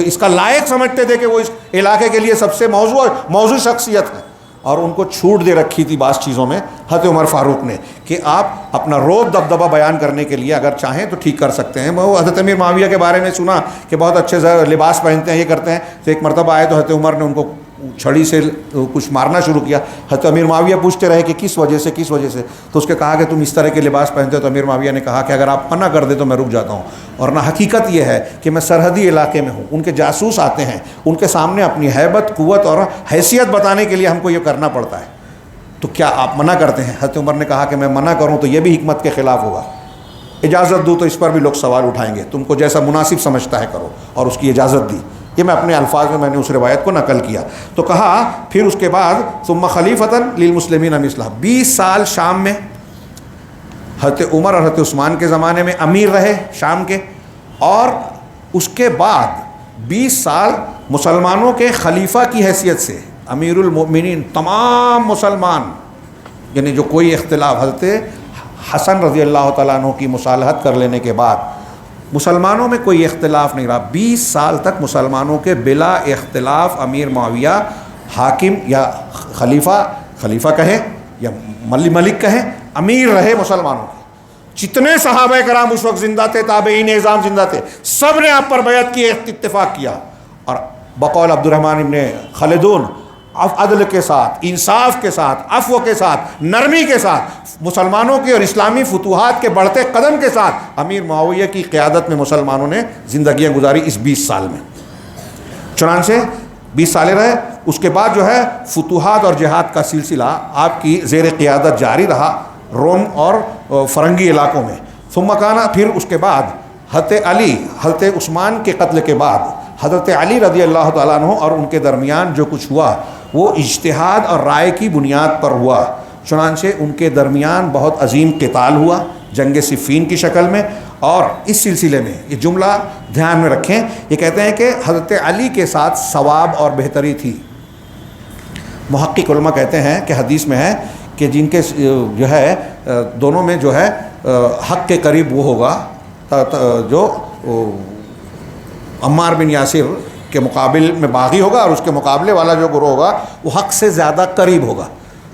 اس کا لائق سمجھتے تھے کہ وہ اس علاقے کے لیے سب سے موضوع شخصیت ہے. اور ان کو چھوٹ دے رکھی تھی بعض چیزوں میں حضرت عمر فاروق نے, کہ آپ اپنا روب دبدبہ بیان کرنے کے لیے اگر چاہیں تو ٹھیک کر سکتے ہیں. وہ حضرت امیر معاویہ کے بارے میں سنا کہ بہت اچھے لباس پہنتے ہیں, یہ کرتے ہیں. تو ایک مرتبہ آئے تو حضرت عمر نے ان کو چھڑی سے کچھ مارنا شروع کیا. حضرت امیر معاویہ پوچھتے رہے کہ کس وجہ سے. تو اس کے کہا کہ تم اس طرح کے لباس پہنتے ہو. تو امیر معاویہ نے کہا کہ اگر آپ منع کر دیں تو میں رک جاتا ہوں, اور نہ حقیقت یہ ہے کہ میں سرحدی علاقے میں ہوں. ان کے جاسوس آتے ہیں, ان کے سامنے اپنی ہیبت, قوت اور حیثیت بتانے کے لیے ہم کو یہ کرنا پڑتا ہے. تو کیا آپ منع کرتے ہیں؟ حضرت عمر نے کہا کہ میں منع کروں تو یہ بھی حکمت کے خلاف ہوگا, اجازت دوں تو اس پر بھی لوگ سوال اٹھائیں گے. تم کو جیسا مناسب سمجھتا ہے کرو, اور اس کی اجازت دی. یہ میں اپنے الفاظ میں نے اس روایت کو نقل کیا. تو کہا پھر اس کے بعد ثم خلیفتاً للمسلمین مثلہ, 20 سال شام میں حضرت عمر اور حضرت عثمان کے زمانے میں امیر رہے شام کے, اور اس کے بعد 20 سال مسلمانوں کے خلیفہ کی حیثیت سے امیر المؤمنین, تمام مسلمان, یعنی جو کوئی اختلاف, حضرت حسن رضی اللہ تعالیٰ عنہ کی مصالحت کر لینے کے بعد مسلمانوں میں کوئی اختلاف نہیں رہا. 20 سال تک مسلمانوں کے بلا اختلاف امیر معاویہ حاکم یا خلیفہ کہیں یا ملک کہیں, امیر رہے مسلمانوں کے. جتنے صحابہ کرام اس وقت زندہ تھے, تابعین اعظام زندہ تھے, سب نے آپ پر بیعت کی, اتفاق کیا. اور بقول عبد الرحمن ابن خلدون, عدل کے ساتھ, انصاف کے ساتھ, عفو کے ساتھ, نرمی کے ساتھ, مسلمانوں کی اور اسلامی فتوحات کے بڑھتے قدم کے ساتھ امیر معاویہ کی قیادت میں مسلمانوں نے زندگیاں گزاری اس 20 سال میں. چنانچہ 20 سالے رہے. اس کے بعد جو ہے فتوحات اور جہاد کا سلسلہ آپ کی زیر قیادت جاری رہا روم اور فرنگی علاقوں میں. ثم کان, پھر اس کے بعد حضرت علی, حضرت عثمان کے قتل کے بعد حضرت علی رضی اللہ تعالیٰ عنہ اور ان کے درمیان جو کچھ ہوا وہ اجتہاد اور رائے کی بنیاد پر ہوا. چنانچہ ان کے درمیان بہت عظیم قتال ہوا, جنگ صفین کی شکل میں. اور اس سلسلے میں یہ جملہ دھیان میں رکھیں, یہ کہتے ہیں کہ حضرت علی کے ساتھ ثواب اور بہتری تھی. محقق علماء کہتے ہیں کہ حدیث میں ہے کہ جن کے جو ہے دونوں میں جو ہے حق کے قریب وہ ہوگا جو عمار بن یاسر کے مقابل میں باغی ہوگا, اور اس کے مقابلے والا جو گروہ ہوگا وہ حق سے زیادہ قریب ہوگا.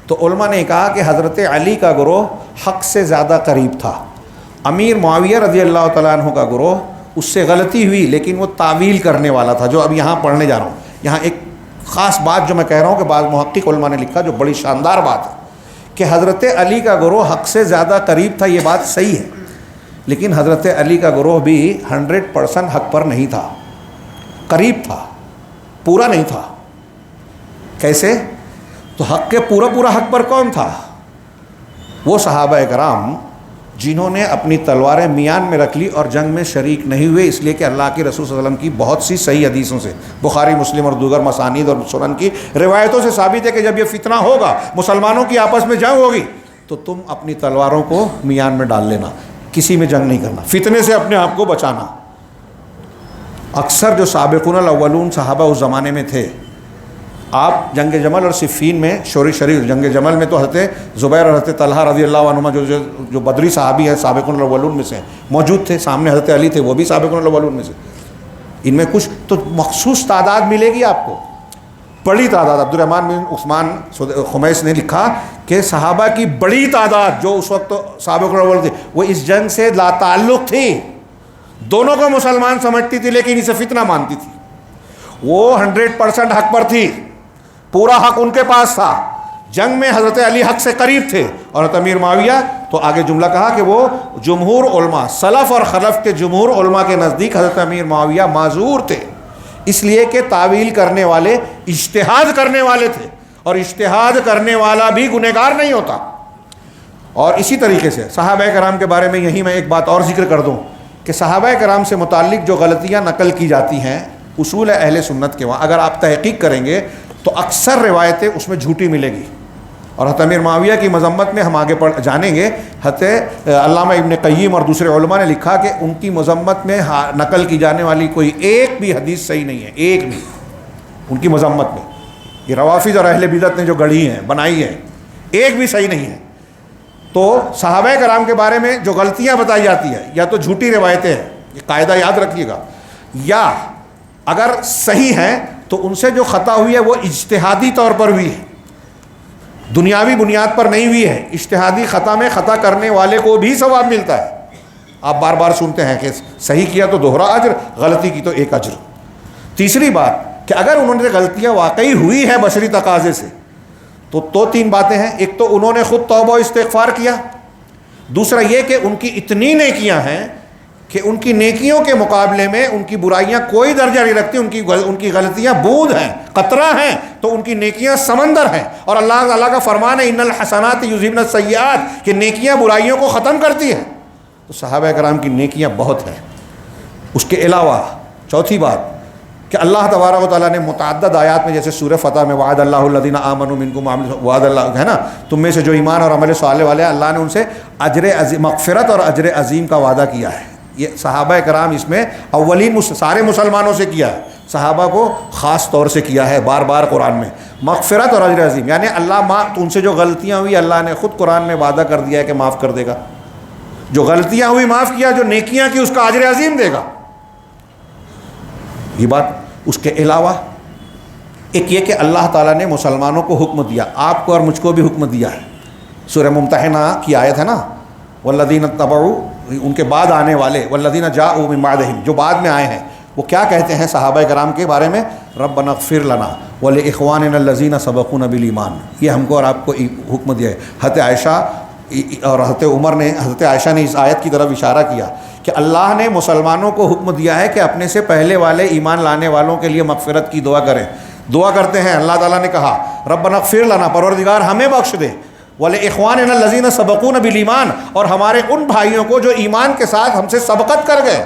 تو علماء نے کہا کہ حضرت علی کا گروہ حق سے زیادہ قریب تھا. امیر معاویہ رضی اللہ تعالیٰ عنہ کا گروہ اس سے غلطی ہوئی لیکن وہ تعویل کرنے والا تھا, جو اب یہاں پڑھنے جا رہا ہوں. یہاں ایک خاص بات جو میں کہہ رہا ہوں کہ بعض محقق علماء نے لکھا جو بڑی شاندار بات ہے کہ حضرت علی کا گروہ حق سے زیادہ قریب تھا. یہ بات صحیح ہے, لیکن حضرت علی کا گروہ بھی 100% حق پر نہیں تھا, قریب تھا, پورا نہیں تھا. کیسے؟ تو حق کے پورا حق پر کون تھا؟ وہ صحابہ کرام جنہوں نے اپنی تلواریں میان میں رکھ لی اور جنگ میں شریک نہیں ہوئے, اس لیے کہ اللہ کے رسول صلی اللہ علیہ وسلم کی بہت سی صحیح حدیثوں سے, بخاری مسلم اور دیگر مسانید اور سنن کی روایتوں سے ثابت ہے کہ جب یہ فتنہ ہوگا, مسلمانوں کی آپس میں جنگ ہوگی, تو تم اپنی تلواروں کو میان میں ڈال لینا, کسی میں جنگ نہیں کرنا, فتنے سے اپنے آپ کو بچانا. اکثر جو سابقون الاولون صحابہ اس زمانے میں تھے, آپ جنگ جمل اور صفین میں شریف, جنگ جمل میں تو حضرت زبیر اور حضرت طلحہ رضی اللہ عنہما جو بدری صحابی ہیں سابقون الاولون میں سے موجود تھے, سامنے حضرت علی تھے وہ بھی سابقون الاولون میں سے. ان میں کچھ تو مخصوص تعداد ملے گی آپ کو, بڑی تعداد. عبد الرحمن بن عثمان خمیس نے لکھا کہ صحابہ کی بڑی تعداد جو اس وقت سابقون الاولون تھے وہ اس جنگ سے لا تعلق تھی, دونوں کو مسلمان سمجھتی تھی لیکن اسے فتنہ مانتی تھی. وہ 100% حق پر تھی, پورا حق ان کے پاس تھا. جنگ میں حضرت علی حق سے قریب تھے, اور حضرت امیر معاویہ تو آگے جملہ کہا کہ وہ جمہور علماء, سلف اور خلف کے جمہور علماء کے نزدیک حضرت امیر معاویہ معذور تھے, اس لیے کہ تعویل کرنے والے اجتہاد کرنے والے تھے, اور اجتہاد کرنے والا بھی گنہگار نہیں ہوتا. اور اسی طریقے سے صحابہ کرام کے بارے میں یہی میں ایک بات اور ذکر کر دوں کہ صحابہ کرام سے متعلق جو غلطیاں نقل کی جاتی ہیں اصول اہل سنت کے وہاں اگر آپ تحقیق کریں گے تو اکثر روایتیں اس میں جھوٹی ملے گی. اور حضرت امیر معاویہ کی مذمت میں ہم آگے جانیں گے. حضرت علامہ ابن قیم اور دوسرے علماء نے لکھا کہ ان کی مذمت میں نقل کی جانے والی کوئی ایک بھی حدیث صحیح نہیں ہے, ایک بھی ان کی مذمت میں. یہ روافض اور اہل بدعت نے جو گڑھی ہیں بنائی ہیں, ایک بھی صحیح نہیں ہے. تو صحابہ کرام کے بارے میں جو غلطیاں بتائی جاتی ہیں یا تو جھوٹی روایتیں ہیں, یہ قاعدہ یاد رکھیے گا, یا اگر صحیح ہیں تو ان سے جو خطا ہوئی ہے وہ اجتہادی طور پر ہوئی ہے, دنیاوی بنیاد پر نہیں ہوئی ہے. اجتہادی خطا میں خطا کرنے والے کو بھی ثواب ملتا ہے. آپ بار بار سنتے ہیں کہ صحیح کیا تو دوہرا اجر, غلطی کی تو ایک اجر. تیسری بات کہ اگر انہوں نے غلطیاں واقعی ہوئی ہیں بشری تقاضے سے تو تین باتیں ہیں. ایک تو انہوں نے خود توبہ و استغفار کیا, دوسرا یہ کہ ان کی اتنی نیکیاں ہیں کہ ان کی نیکیوں کے مقابلے میں ان کی برائیاں کوئی درجہ نہیں رکھتی, ان کی غلطیاں بوند ہیں, قطرہ ہیں, تو ان کی نیکیاں سمندر ہیں. اور اللہ تعالیٰ کا فرمان ہے ان الحسنات یذہبن السیئات, کہ نیکیاں برائیوں کو ختم کرتی ہیں. تو صحابہ کرام کی نیکیاں بہت ہیں. اس کے علاوہ چوتھی بات کہ اللہ تبارک و تعالیٰ نے متعدد آیات میں جیسے سورہ فتح میں وعد اللہ الذین آمنوا منکم وعد اللہ ہے نا, تم میں سے جو ایمان اور عمل صالح والے ہیں اللہ نے ان سے اجر عظیم, مغفرت اور اجر عظیم کا وعدہ کیا ہے. یہ صحابہ کرام اس میں اولین سارے مسلمانوں سے کیا ہے, صحابہ کو خاص طور سے کیا ہے بار بار قرآن میں, مغفرت اور اجر عظیم. یعنی اللہ ان سے جو غلطیاں ہوئی اللہ نے خود قرآن میں وعدہ کر دیا ہے کہ معاف کر دے گا. جو غلطیاں ہوئی معاف کیا, جو نیکیاں کی اس کا اجر عظیم دے گا. یہ بات. اس کے علاوہ ایک یہ کہ اللہ تعالیٰ نے مسلمانوں کو حکم دیا, آپ کو اور مجھ کو بھی حکم دیا ہے. سورہ ممتحنہ کی آیت ہے نا, والذین اتبعوا, ان کے بعد آنے والے, والذین جاءوا من بعدہم, جو بعد میں آئے ہیں, وہ کیا کہتے ہیں صحابہ کرام کے بارے میں؟ ربنا اغفر لنا ولاخواننا الذین سبقونا بالایمان. یہ ہم کو اور آپ کو حکم دیا ہے. حضرت عائشہ اور حضرت عمر نے, حضرت عائشہ نے اس آیت کی طرف اشارہ کیا کہ اللہ نے مسلمانوں کو حکم دیا ہے کہ اپنے سے پہلے والے ایمان لانے والوں کے لیے مغفرت کی دعا کریں. دعا کرتے ہیں. اللہ تعالیٰ نے کہا ربنا اغفر لنا, پروردگار ہمیں بخش دے, ولاخواننا الذین سبقونا بالایمان, اور ہمارے ان بھائیوں کو جو ایمان کے ساتھ ہم سے سبقت کر گئے.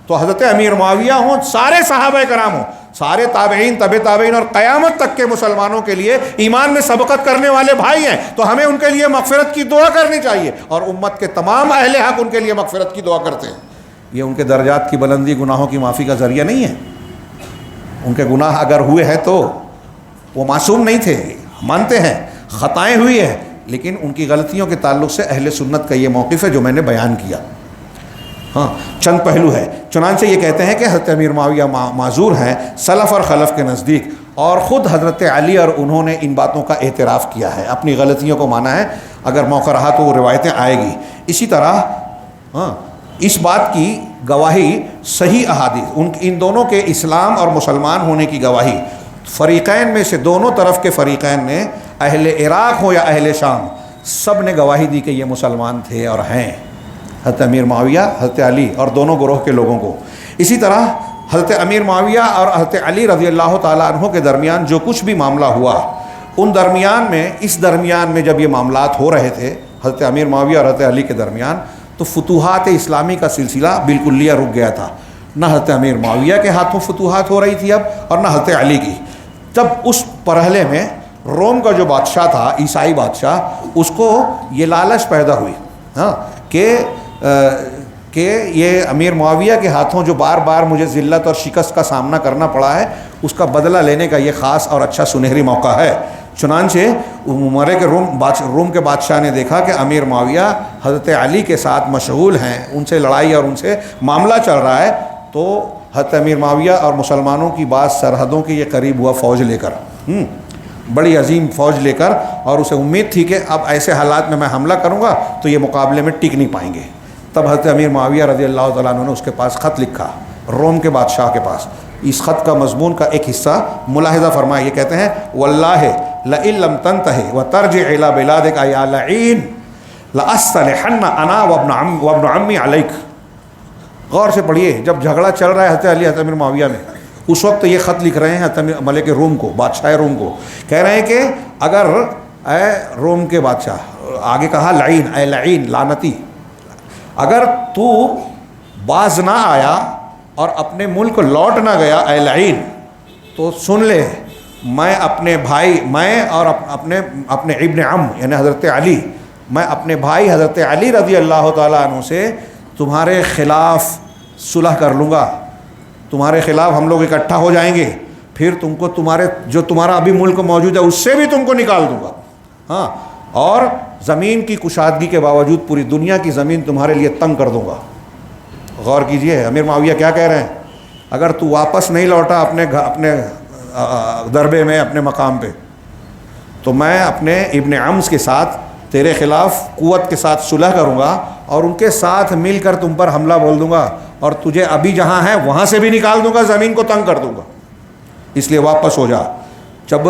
تو حضرت امیر معاویہ ہوں، سارے صحابہ کرام ہوں، سارے تابعین، تبع تابعین اور قیامت تک کے مسلمانوں کے لیے ایمان میں سبقت کرنے والے بھائی ہیں، تو ہمیں ان کے لیے مغفرت کی دعا کرنی چاہیے، اور امت کے تمام اہل حق ان کے لیے مغفرت کی دعا کرتے ہیں۔ یہ ان کے درجات کی بلندی، گناہوں کی معافی کا ذریعہ نہیں ہے۔ ان کے گناہ اگر ہوئے ہیں تو وہ معصوم نہیں تھے، مانتے ہیں خطائیں ہوئی ہیں، لیکن ان کی غلطیوں کے تعلق سے اہل سنت کا یہ موقف ہے جو میں نے بیان کیا۔ ہاں، چند پہلو ہے۔ چنانچہ یہ کہتے ہیں کہ حضرت امیر معاویہ معذور ہیں سلف اور خلف کے نزدیک، اور خود حضرت علی اور انہوں نے ان باتوں کا اعتراف کیا ہے، اپنی غلطیوں کو مانا ہے، اگر موقع رہا تو وہ روایتیں آئے گی۔ اسی طرح اس بات کی گواہی صحیح احادیث، ان دونوں کے اسلام اور مسلمان ہونے کی گواہی فریقین میں سے، دونوں طرف کے فریقین نے، اہل عراق ہو یا اہل شام، سب نے گواہی دی کہ یہ مسلمان تھے اور ہیں، حضرت امیر معاویہ، حضرت علی اور دونوں گروہ کے لوگوں کو۔ اسی طرح حضرت امیر معاویہ اور حضرت علی رضی اللہ تعالیٰ عنہ کے درمیان جو کچھ بھی معاملہ ہوا، اس درمیان میں جب یہ معاملات ہو رہے تھے حضرت امیر معاویہ اور حضرت علی کے درمیان، تو فتوحات اسلامی کا سلسلہ بالکلیہ رک گیا تھا۔ نہ حضرت امیر معاویہ کے ہاتھوں فتوحات ہو رہی تھی اب، اور نہ حضرت علی کی۔ تب اس مرحلے میں روم کا جو بادشاہ تھا، عیسائی بادشاہ، اس کو یہ لالچ پیدا ہوئی کہ یہ امیر معاویہ کے ہاتھوں جو بار بار مجھے ذلت اور شکست کا سامنا کرنا پڑا ہے، اس کا بدلہ لینے کا یہ خاص اور اچھا سنہری موقع ہے۔ چنانچہ عمرے کے روم کے بادشاہ نے دیکھا کہ امیر معاویہ حضرت علی کے ساتھ مشغول ہیں، ان سے لڑائی اور ان سے معاملہ چل رہا ہے، تو حضرت امیر معاویہ اور مسلمانوں کی بعض سرحدوں کے یہ قریب ہوا فوج لے کر، بڑی عظیم فوج لے کر، اور اسے امید تھی کہ اب ایسے حالات میں حملہ کروں گا تو یہ مقابلے میں ٹک نہیں پائیں گے۔ تب حضرت امیر معاویہ رضی اللہ تعالیٰ عنہ نے اس کے پاس خط لکھا، روم کے بادشاہ کے پاس۔ اس خط کا مضمون کا ایک حصہ ملاحظہ فرمائے، یہ کہتے ہیں واللہ لئن لم تنتہی وترجع الی بلادک یا لعین لاصطلحن انا وابن عمی علیک۔ غور سے پڑھیے، جب جھگڑا چل رہا ہے حضرت علی حضرت امیر معاویہ میں، اس وقت یہ خط لکھ رہے ہیں حضرت ملک روم کو، بادشاہ روم کو، کہہ رہے ہیں کہ اگر اے روم کے بادشاہ، آگے کہا لعین، اے لعین، لعنتی، اگر تو باز نہ آیا اور اپنے ملک لوٹ نہ گیا اے لعین، تو سن لے، میں اپنے بھائی، میں اور اپنے ابن عم یعنی حضرت علی، میں اپنے بھائی حضرت علی رضی اللہ تعالیٰ عنہ سے تمہارے خلاف صلح کر لوں گا، تمہارے خلاف ہم لوگ اکٹھا ہو جائیں گے، پھر تم کو تمہارا ابھی ملک موجود ہے اس سے بھی تم کو نکال دوں گا، ہاں، اور زمین کی کشادگی کے باوجود پوری دنیا کی زمین تمہارے لیے تنگ کر دوں گا۔ غور کیجئے امیر معاویہ کیا کہہ رہے ہیں، اگر تو واپس نہیں لوٹا اپنے دربے میں، اپنے مقام پہ، تو میں اپنے ابن عمز کے ساتھ تیرے خلاف قوت کے ساتھ صلح کروں گا، اور ان کے ساتھ مل کر تم پر حملہ بول دوں گا، اور تجھے ابھی جہاں ہے وہاں سے بھی نکال دوں گا، زمین کو تنگ کر دوں گا، اس لیے واپس ہو جا۔ جب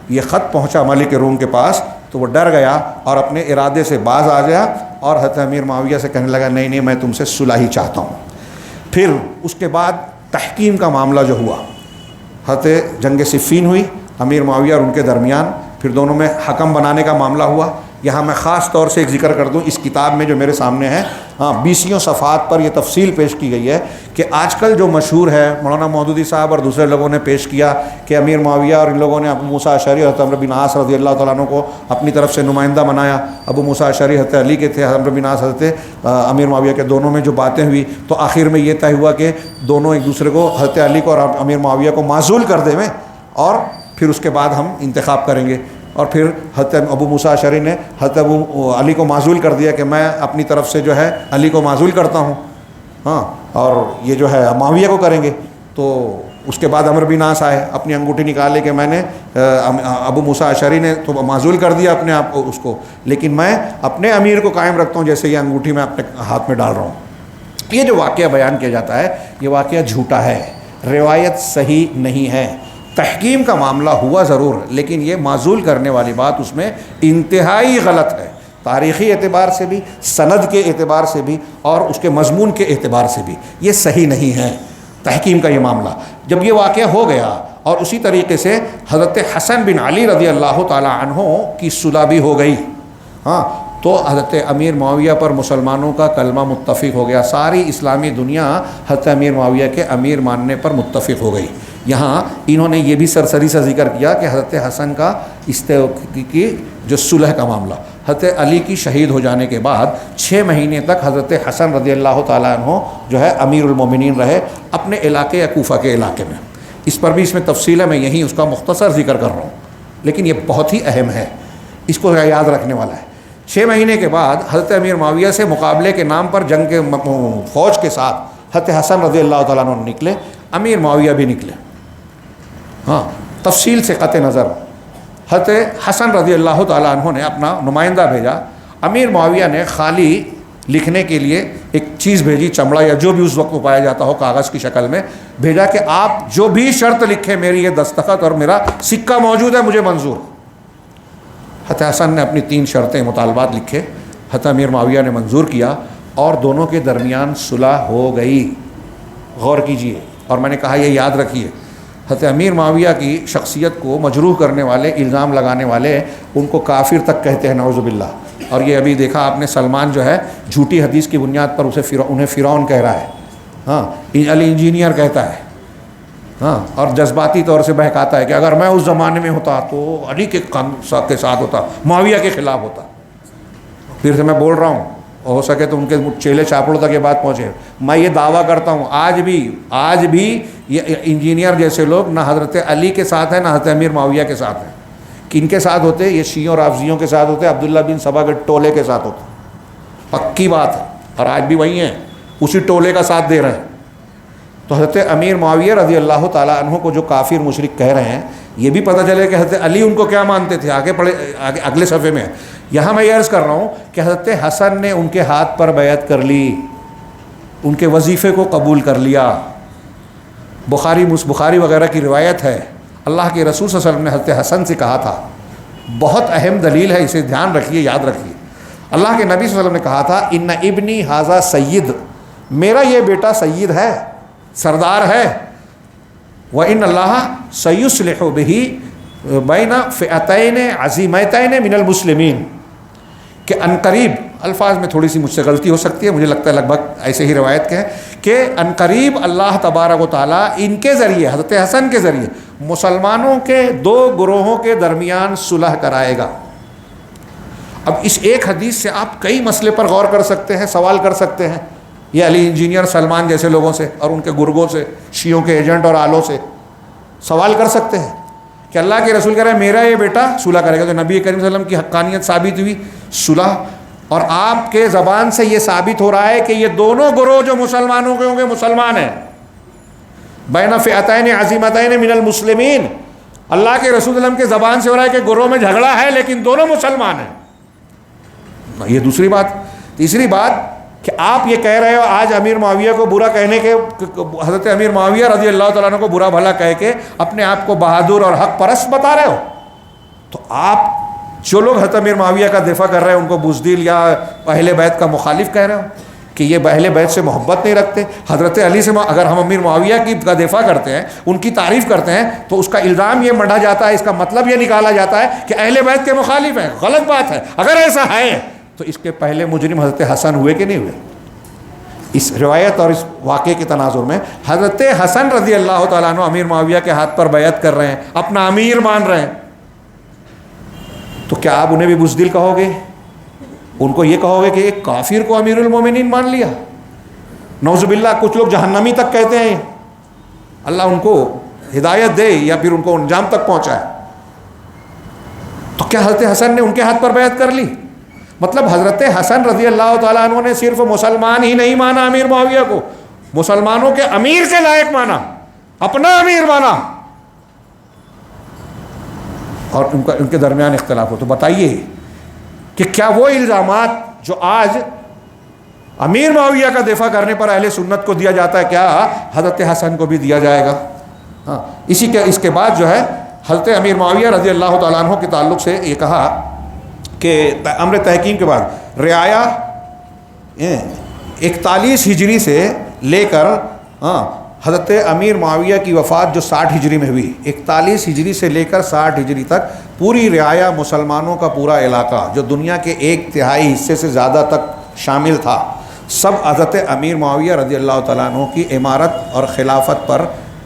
یہ خط پہنچا ملک روم کے پاس تو وہ ڈر گیا اور اپنے ارادے سے باز آ گیا، اور حضرت امیر معاویہ سے کہنے لگا نہیں میں تم سے صلح ہی چاہتا ہوں۔ پھر اس کے بعد تحکیم کا معاملہ جو ہوا، حضرت جنگ صفین ہوئی امیر معاویہ اور ان کے درمیان، پھر دونوں میں حکم بنانے کا معاملہ ہوا۔ یہاں میں خاص طور سے ایک ذکر کر دوں، اس کتاب میں جو میرے سامنے ہے، 20 صفحات پر یہ تفصیل پیش کی گئی ہے کہ آج کل جو مشہور ہے، مولانا مودودی صاحب اور دوسرے لوگوں نے پیش کیا کہ امیر معاویہ اور ان لوگوں نے ابو موسیٰ اشعری اور حضرت عمرو بن عاص رضی اللہ تعالیٰ عنہ کو اپنی طرف سے نمائندہ بنایا، ابو موسیٰ اشعری حضرت علی کے تھے، حضرت عمرو بن عاص حضرت امیر معاویہ کے، دونوں میں جو باتیں ہوئی تو آخر میں یہ طے ہوا کہ دونوں ایک دوسرے کو، حضرت علی کو اور امیر معاویہ کو معزول کر دیں، اور پھر اس کے بعد ہم انتخاب کریں گے۔ اور پھر حضرت ابو موسیٰ اشعری نے حضرت ابو علی کو معزول کر دیا کہ میں اپنی طرف سے جو ہے علی کو معزول کرتا ہوں، ہاں، اور یہ جو ہے معاویہ کو کریں گے۔ تو اس کے بعد عمرو بن عاص آئے، اپنی انگوٹھی نکالے کہ میں نے ابو موسیٰ اشعری نے تو معزول کر دیا اپنے آپ کو، اس کو، لیکن میں اپنے امیر کو قائم رکھتا ہوں، جیسے یہ انگوٹھی میں اپنے ہاتھ میں ڈال رہا ہوں۔ یہ جو واقعہ بیان کیا جاتا ہے یہ واقعہ جھوٹا ہے، روایت صحیح نہیں ہے۔ تحکیم کا معاملہ ہوا ضرور، لیکن یہ معزول کرنے والی بات اس میں انتہائی غلط ہے، تاریخی اعتبار سے بھی، سند کے اعتبار سے بھی، اور اس کے مضمون کے اعتبار سے بھی یہ صحیح نہیں ہے تحکیم کا یہ معاملہ۔ جب یہ واقعہ ہو گیا اور اسی طریقے سے حضرت حسن بن علی رضی اللہ تعالی عنہ کی صلح بھی ہو گئی، ہاں، تو حضرت امیر معاویہ پر مسلمانوں کا کلمہ متفق ہو گیا، ساری اسلامی دنیا حضرت امیر معاویہ کے امیر ماننے پر متفق ہو گئی۔ یہاں انہوں نے یہ بھی سرسری سے ذکر کیا کہ حضرت حسن کا کی جو صلح کا معاملہ، حضرت علی کی شہید ہو جانے کے بعد 6 مہینے تک حضرت حسن رضی اللہ تعالیٰ عنہ جو ہے امیر المومنین رہے اپنے علاقے یا کوفہ کے علاقے میں۔ اس پر بھی اس میں تفصیل ہے، میں یہیں اس کا مختصر ذکر کر رہا ہوں، لیکن یہ بہت ہی اہم ہے، اس کو یاد رکھنے والا ہے۔ 6 مہینے کے بعد حضرت امیر معاویہ سے مقابلے کے نام پر جنگ کے فوج کے ساتھ حضرت حسن رضی اللہ تعالیٰ عنہ نکلے، امیر معاویہ بھی نکلے۔ ہاں، تفصیل سے قطع نظر حضرت حسن رضی اللہ تعالیٰ عنہ نے اپنا نمائندہ بھیجا، امیر معاویہ نے خالی لکھنے کے لیے ایک چیز بھیجی، چمڑا یا جو بھی اس وقت پایا جاتا ہو کاغذ کی شکل میں، بھیجا کہ آپ جو بھی شرط لکھیں میری یہ دستخط اور میرا سکہ موجود ہے، مجھے منظور۔ حضرت حسن نے اپنی 3 شرطیں مطالبات لکھے، حضرت امیر معاویہ نے منظور کیا اور دونوں کے درمیان صلح ہو گئی۔ غور کیجئے، اور میں نے کہا یہ یاد رکھیے، حضرت امیر معاویہ کی شخصیت کو مجروح کرنے والے، الزام لگانے والے ان کو کافر تک کہتے ہیں، نعوذ باللہ۔ اور یہ ابھی دیکھا آپ نے، سلمان جو ہے جھوٹی حدیث کی بنیاد پر انہیں فرعون کہہ رہا ہے، ہاں، علی انجینئر کہتا ہے، ہاں، اور جذباتی طور سے بہکاتا ہے کہ اگر میں اس زمانے میں ہوتا تو علی کے ساتھ ہوتا، معاویہ کے خلاف ہوتا۔ پھر سے میں بول رہا ہوں، ہو سکے تو ان کے چیلے چاپڑوں تک یہ بات پہنچے۔ میں یہ دعویٰ کرتا ہوں آج بھی یہ انجینئر جیسے لوگ نہ حضرت علی کے ساتھ ہیں نہ حضرت امیر معاویہ کے ساتھ ہیں۔ کن کے ساتھ ہوتے؟ یہ شیعوں اور رافضیوں کے ساتھ ہوتے، عبداللہ بن سبا کے ٹولے کے ساتھ ہوتے، پکی بات ہے، اور آج بھی وہی ہیں، اسی ٹولے کا ساتھ دے رہے ہیں۔ تو حضرت امیر معاویہ رضی اللہ تعالیٰ عنہ کو جو کافر مشرک کہہ رہے ہیں، یہ بھی پتہ چلے کہ حضرت علی ان کو کیا مانتے تھے، آگے اگلے صفحے میں۔ یہاں میں یہ عرض کر رہا ہوں کہ حضرت حسن نے ان کے ہاتھ پر بیعت کر لی، ان کے وظیفے کو قبول کر لیا۔ بخاری وغیرہ کی روایت ہے، اللہ کے رسول صلی اللہ علیہ وسلم نے حضرت حسن سے کہا تھا، بہت اہم دلیل ہے، اسے دھیان رکھیے، یاد رکھیے۔ اللہ کے نبی صلی اللہ علیہ وسلم نے کہا تھا، ان ابنی ھذا سید، میرا یہ بیٹا سید ہے، سردار ہے، وَإِنَّ اللَّهَ سَيُصْلِحُ بِهِ بَيْنَ فِئَتَيْنِ عَظِیمَتَيْنِ مِنَ الْمُسْلِمِینَ، کہ عنقریب، الفاظ میں تھوڑی سی مجھ سے غلطی ہو سکتی ہے، مجھے لگتا ہے لگ بھگ ایسے ہی روایت کے ہے کہ عنقریب اللہ تبارک و تعالیٰ ان کے ذریعے، حضرت حسن کے ذریعے، مسلمانوں کے 2 گروہوں کے درمیان صلح کرائے گا۔ اب اس ایک حدیث سے آپ کئی مسئلے پر غور کر سکتے ہیں، سوال کر سکتے ہیں، یہ علی انجینئر سلمان جیسے لوگوں سے اور ان کے گرگوں سے، شیعوں کے ایجنٹ اور آلوں سے سوال کر سکتے ہیں کہ اللہ کے رسول کہہ رہے ہیں میرا یہ بیٹا صلح کرے گا، تو نبی کریم صلی اللہ علیہ وسلم کی حقانیت ثابت ہوئی، صلح، اور آپ کے زبان سے یہ ثابت ہو رہا ہے کہ یہ دونوں گروہ جو مسلمانوں کے ہوں گے مسلمان ہیں، بین فئتین عظیمتین من المسلمین، اللہ کے رسول صلی اللہ علیہ وسلم کے زبان سے ہو رہا ہے کہ گروہ میں جھگڑا ہے لیکن دونوں مسلمان ہیں۔ یہ دوسری بات۔ تیسری بات کہ آپ یہ کہہ رہے ہو آج امیر معاویہ کو برا کہنے کے، حضرت امیر معاویہ رضی اللہ تعالیٰ عنہ کو برا بھلا کہہ کے اپنے آپ کو بہادر اور حق پرست بتا رہے ہو، تو آپ جو لوگ حضرت امیر معاویہ کا دفاع کر رہے ہیں ان کو بزدل یا اہل بیت کا مخالف کہہ رہے ہو کہ یہ اہل بیت سے محبت نہیں رکھتے۔ حضرت علی سے اگر ہم امیر معاویہ کا دفاع کرتے ہیں، ان کی تعریف کرتے ہیں، تو اس کا الزام یہ مڈھا جاتا ہے، اس کا مطلب یہ نکالا جاتا ہے کہ اہل بیت کے مخالف ہیں۔ غلط بات ہے۔ اگر ایسا ہے تو اس کے پہلے مجرم حضرت حسن ہوئے کہ نہیں ہوئے؟ اس روایت اور اس واقعے کے تناظر میں حضرت حسن رضی اللہ تعالیٰ عنہ امیر معاویہ کے ہاتھ پر بیعت کر رہے ہیں، اپنا امیر مان رہے ہیں، تو کیا آپ انہیں بھی بزدل کہو گے؟ ان کو یہ کہو گے کہ ایک کافر کو امیر المومنین مان لیا؟ نعوذ باللہ، کچھ لوگ جہنمی تک کہتے ہیں، اللہ ان کو ہدایت دے یا پھر ان کو انجام تک پہنچائے۔ تو کیا حضرت حسن نے ان کے ہاتھ پر بیعت کر لی؟ مطلب حضرت حسن رضی اللہ تعالیٰ عنہ نے صرف مسلمان ہی نہیں مانا امیر معاویہ کو، مسلمانوں کے امیر کے لائق مانا، اپنا امیر مانا، اور ان کے درمیان اختلاف ہو۔ تو بتائیے کہ کیا وہ الزامات جو آج امیر معاویہ کا دفاع کرنے پر اہل سنت کو دیا جاتا ہے، کیا حضرت حسن کو بھی دیا جائے گا؟ ہاں، اس کے بعد جو ہے حضرت امیر معاویہ رضی اللہ تعالیٰ عنہ کے تعلق سے یہ کہا کہ امر تحکیم کے بعد رعایا 41 ہجری سے لے کر حضرت امیر معاویہ کی وفات جو 60 ہجری میں ہوئی، 41 ہجری سے لے کر 60 ہجری تک پوری رعایا مسلمانوں کا پورا علاقہ جو دنیا کے 1/3 حصے سے زیادہ تک شامل تھا، سب حضرت امیر معاویہ رضی اللہ تعالیٰ عنہ کی عمارت اور خلافت پر،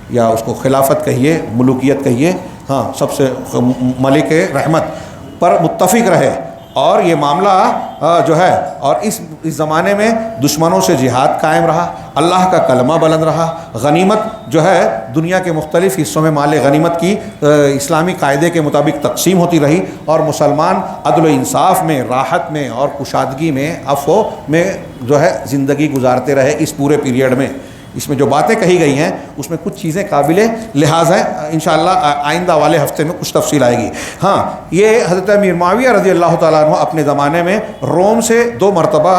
یا اس کو خلافت کہیے، ملوکیت کہیے، ہاں سب سے ملک رحمت پر متفق رہے۔ اور یہ معاملہ جو ہے، اور اس زمانے میں دشمنوں سے جہاد قائم رہا، اللہ کا کلمہ بلند رہا، غنیمت جو ہے دنیا کے مختلف حصوں میں مال غنیمت کی اسلامی قاعدے کے مطابق تقسیم ہوتی رہی، اور مسلمان عدل و انصاف میں، راحت میں اور کشادگی میں، عفو میں جو ہے زندگی گزارتے رہے اس پورے پیریڈ میں۔ اس میں جو باتیں کہی گئی ہیں اس میں کچھ چیزیں قابل لحاظ ہیں، انشاءاللہ آئندہ والے ہفتے میں کچھ تفصیل آئے گی۔ ہاں، یہ حضرت امیر معاویہ رضی اللہ تعالیٰ عنہ اپنے زمانے میں روم سے 2 مرتبہ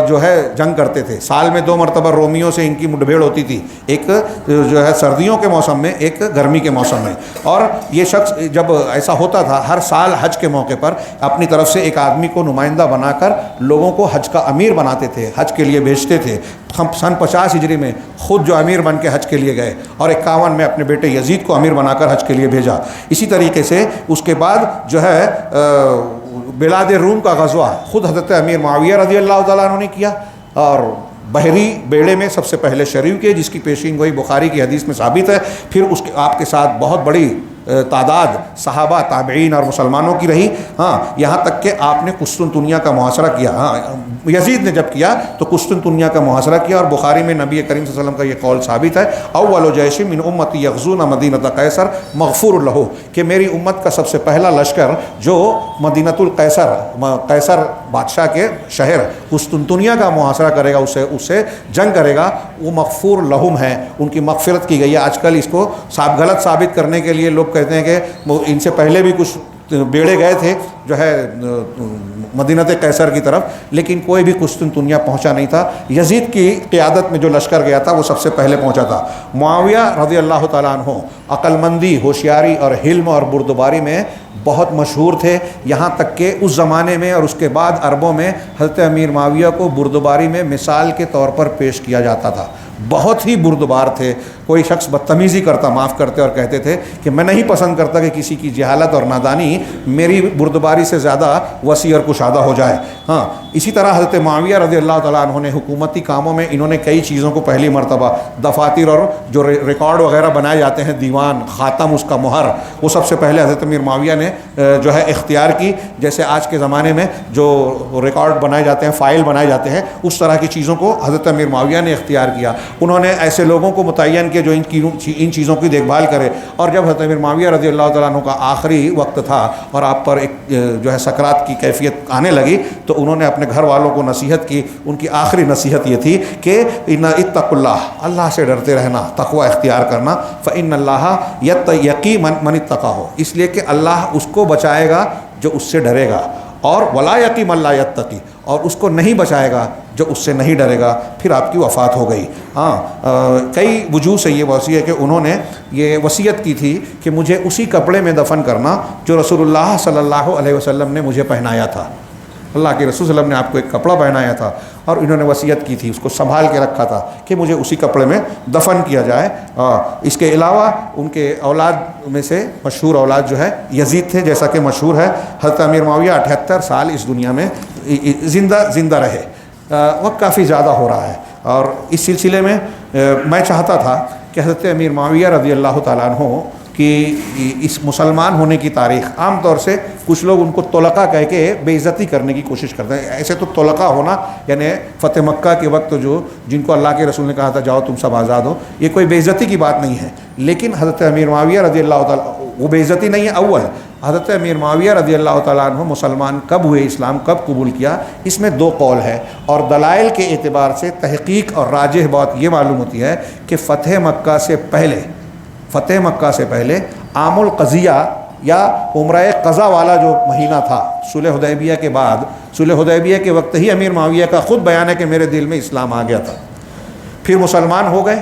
جو ہے جنگ کرتے تھے، سال میں 2 مرتبہ رومیوں سے ان کی مٹ بھیڑ ہوتی تھی، ایک جو ہے سردیوں کے موسم میں، ایک گرمی کے موسم میں۔ اور یہ شخص جب ایسا ہوتا تھا، ہر سال حج کے موقع پر اپنی طرف سے ایک آدمی کو نمائندہ بنا کر لوگوں کو حج کا امیر بناتے تھے، حج کے لیے بھیجتے تھے۔ سن 50 ہجری میں خود جو امیر بن کے حج کے لیے گئے، اور 51 میں اپنے بیٹے یزید کو امیر بنا کر حج کے لیے بھیجا۔ اسی طریقے سے اس کے بعد جو ہے بلاد روم کا غزوہ خود حضرت امیر معاویہ رضی اللہ تعالیٰ عنہ نے کیا، اور بحری بیڑے میں سب سے پہلے شریک ہے، جس کی پیشین گوئی بخاری کی حدیث میں ثابت ہے۔ پھر اس کے آپ کے ساتھ بہت بڑی تعداد صحابہ، تابعین اور مسلمانوں کی رہی، ہاں، یہاں تک کہ آپ نے قسطنطنیہ کا محاصرہ کیا۔ ہاں، یزید نے جب کیا تو قسطنطنیہ کا محاصرہ کیا، اور بخاری میں نبی کریم صلی اللہ علیہ وسلم کا یہ قول ثابت ہے، اول جیش من امتی یغزون مدینۃ قیصر مغفور لہ، کہ میری امت کا سب سے پہلا لشکر جو مدینۃ القیصر، قیصر بادشاہ کے شہر قسطنطنیہ کا محاصرہ کرے گا، اس سے جنگ کرے گا، وہ مغفور لہم ہے، ان کی مغفرت کی گئی ہے۔ آج کل اس کو غلط ثابت کرنے کے لیے لوگ کہتے ہیں کہ ان سے پہلے بھی کچھ بیڑے گئے تھے جو ہے مدینۃ قیصر کی طرف، لیکن کوئی بھی قسطنطنیہ پہنچا نہیں تھا۔ یزید کی قیادت میں جو لشکر گیا تھا وہ سب سے پہلے پہنچا تھا۔ معاویہ رضی اللہ تعالیٰ عنہ عقل مندی، ہوشیاری اور حلم اور بردباری میں بہت مشہور تھے، یہاں تک کہ اس زمانے میں اور اس کے بعد عربوں میں حضرت امیر معاویہ کو بردباری میں مثال کے طور پر پیش کیا جاتا تھا۔ بہت ہی بردبار تھے، کوئی شخص بدتمیزی کرتا معاف کرتے اور کہتے تھے کہ میں نہیں پسند کرتا کہ کسی کی جہالت اور نادانی میری بردباری سے زیادہ وسیع اور کشادہ ہو جائے۔ ہاں، اسی طرح حضرت معاویہ رضی اللہ تعالیٰ عنہ نے حکومتی کاموں میں انہوں نے کئی چیزوں کو پہلی مرتبہ، دفاتر اور جو ریکارڈ وغیرہ بنائے جاتے ہیں، دیوان، خاتم، اس کا مہر، وہ سب سے پہلے حضرت امیر معاویہ نے جو ہے اختیار کی۔ جیسے آج کے زمانے میں جو ریکارڈ بنائے جاتے ہیں، فائل بنائے جاتے ہیں، اس طرح کی چیزوں کو حضرت امیر معاویہ نے اختیار کیا۔ انہوں نے ایسے لوگوں کو متعین کیا جو ان چیزوں کی دیکھ بھال کرے۔ اور جب حضرت امیر معاویہ رضی اللہ تعالیٰ عنہ کا آخری وقت تھا اور آپ پر ایک جو ہے سکرات کی کیفیت آنے لگی، تو انہوں نے اپنے گھر والوں کو نصیحت کی۔ ان کی آخری نصیحت یہ تھی کہ اتقوا اللہ، اللہ سے ڈرتے رہنا، تقوی اختیار کرنا، فإن اللہ یقی من اتقاہ، اس لیے کہ اللہ اس کو بچائے گا جو اس سے ڈرے گا، اور ولا یقی من لا یتقی، اور اس کو نہیں بچائے گا جو اس سے نہیں ڈرے گا۔ پھر آپ کی وفات ہو گئی۔ ہاں، کئی وجوہ سے یہ وصیت ہے کہ انہوں نے یہ وصیت کی تھی کہ مجھے اسی کپڑے میں دفن کرنا جو رسول اللہ صلی اللہ علیہ وسلم نے مجھے پہنایا تھا۔ اللہ کے رسول صلی اللہ علیہ وسلم نے آپ کو ایک کپڑا پہنایا تھا اور انہوں نے وصیت کی تھی، اس کو سنبھال کے رکھا تھا کہ مجھے اسی کپڑے میں دفن کیا جائے۔ اس کے علاوہ ان کے اولاد میں سے مشہور اولاد جو ہے یزید تھے، جیسا کہ مشہور ہے۔ حضرت امیر معاویہ 78 سال اس دنیا میں زندہ رہے، وقت کافی زیادہ ہو رہا ہے۔ اور اس سلسلے میں میں چاہتا تھا کہ حضرت امیر معاویہ رضی اللہ تعالیٰ عنہ کہ اس مسلمان ہونے کی تاریخ، عام طور سے کچھ لوگ ان کو طلقہ کہہ کے بے عزتی کرنے کی کوشش کرتے ہیں۔ ایسے تو طلقہ ہونا یعنی فتح مکہ کے وقت جو جن کو اللہ کے رسول نے کہا تھا جاؤ تم سب آزاد ہو، یہ کوئی بے عزتی کی بات نہیں ہے۔ لیکن حضرت امیر معاویہ رضی اللہ تعالیٰ، وہ بے عزتی نہیں ہے۔ اول حضرت امیر معاویہ رضی اللہ تعالیٰ عنہ مسلمان کب ہوئے، اسلام کب قبول کیا، اس میں 2 قول ہے، اور دلائل کے اعتبار سے تحقیق اور راجح بات یہ معلوم ہوتی ہے کہ فتح مکہ سے پہلے عام القضیہ یا عمرہ قضا والا جو مہینہ تھا، صلح حدیبیہ کے بعد، صلح حدیبیہ کے وقت ہی امیر معاویہ کا خود بیان ہے کہ میرے دل میں اسلام آ گیا تھا۔ پھر مسلمان ہو گئے،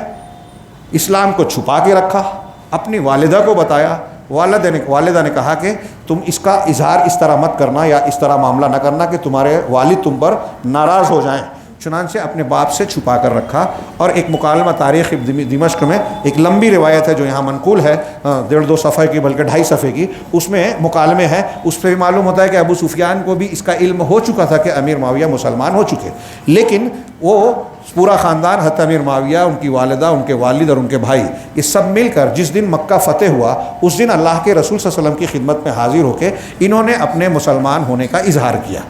اسلام کو چھپا کے رکھا، اپنی والدہ کو بتایا، والدہ نے کہا کہ تم اس کا اظہار اس طرح مت کرنا یا اس طرح معاملہ نہ کرنا کہ تمہارے والد تم پر ناراض ہو جائیں۔ چنانچہ اپنے باپ سے چھپا کر رکھا. اور ایک مکالمہ تاریخ دمشق میں ایک لمبی روایت ہے جو یہاں منقول ہے 1.5-2 صفحے کی بلکہ 2.5 صفحے کی, اس میں مکالمے ہیں. اس پہ بھی معلوم ہوتا ہے کہ ابو سفیان کو بھی اس کا علم ہو چکا تھا کہ امیر معاویہ مسلمان ہو چکے, لیکن وہ پورا خاندان حضرت امیر معاویہ, ان کی والدہ, ان کے والد اور ان کے بھائی, یہ سب مل کر جس دن مکہ فتح ہوا اس دن اللہ کے رسول صلی اللہ علیہ وسلم کی خدمت میں حاضر ہو کے انہوں نے اپنے مسلمان ہونے کا اظہار کیا.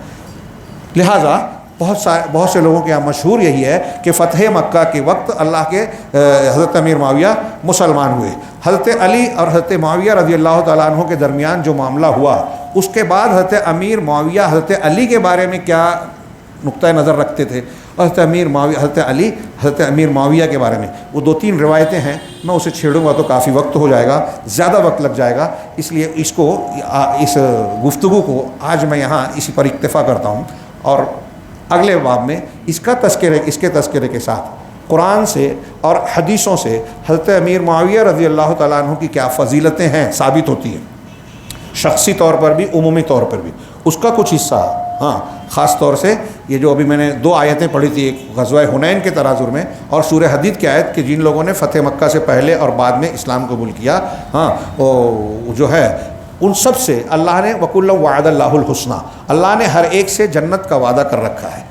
لہٰذا بہت سے لوگوں کے یہاں مشہور یہی ہے کہ فتح مکہ کے وقت اللہ کے حضرت امیر معاویہ مسلمان ہوئے. حضرت علی اور حضرت معاویہ رضی اللہ تعالیٰ عنہ کے درمیان جو معاملہ ہوا, اس کے بعد حضرت امیر معاویہ حضرت علی کے بارے میں کیا نقطۂ نظر رکھتے تھے, حضرت امیر معاویہ کے بارے میں وہ 2-3 روایتیں ہیں. میں اسے چھیڑوں گا تو کافی وقت ہو جائے گا, زیادہ وقت لگ جائے گا, اس لیے اس گفتگو کو آج میں یہاں اسی پر اکتفا کرتا ہوں, اور اگلے باب میں اس کے تذکرے کے ساتھ قرآن سے اور حدیثوں سے حضرت امیر معاویہ رضی اللہ تعالیٰ عنہ کی کیا فضیلتیں ہیں ثابت ہوتی ہیں, شخصی طور پر بھی عمومی طور پر بھی, اس کا کچھ حصہ. ہاں, خاص طور سے یہ جو ابھی میں نے 2 آیتیں پڑھی تھی, ایک غزوہ حنین کے تناظر میں اور سورہ حدید کی آیت کہ جن لوگوں نے فتح مکہ سے پہلے اور بعد میں اسلام قبول کیا, ہاں وہ جو ہے ان سب سے اللہ نے وَكُلًّا وَعَدَ اللَّهُ الْحُسْنَى, اللہ نے ہر ایک سے جنت کا وعدہ کر رکھا ہے.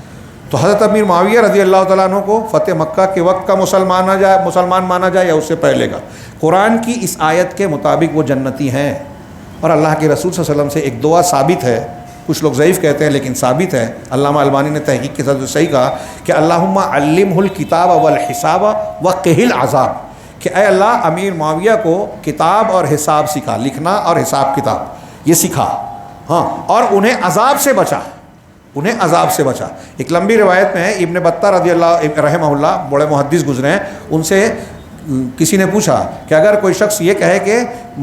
تو حضرت امیر معاویہ رضی اللہ تعالیٰ عنہ کو فتح مکہ کے وقت کا مسلمان مانا جائے یا اس سے پہلے کا, قرآن کی اس آیت کے مطابق وہ جنتی ہیں. اور اللہ کے رسول صلی اللہ علیہ وسلم سے ایک دعا ثابت ہے, کچھ لوگ ضعیف کہتے ہیں لیکن ثابت ہے. علامہ البانی نے تحقیق کے ساتھ صحیح کہا کہ اللہم علمہ الکتاب والحساب وقہ العذاب, کہ اے اللہ امیر معاویہ کو کتاب اور حساب سکھا, لکھنا اور حساب کتاب یہ سکھا, ہاں, اور انہیں عذاب سے بچا. ایک لمبی روایت میں ہے, ابن بطہ رضی اللہ رحمہ اللہ بڑے محدث گزرے ہیں, ان سے کسی نے پوچھا کہ اگر کوئی شخص یہ کہے کہ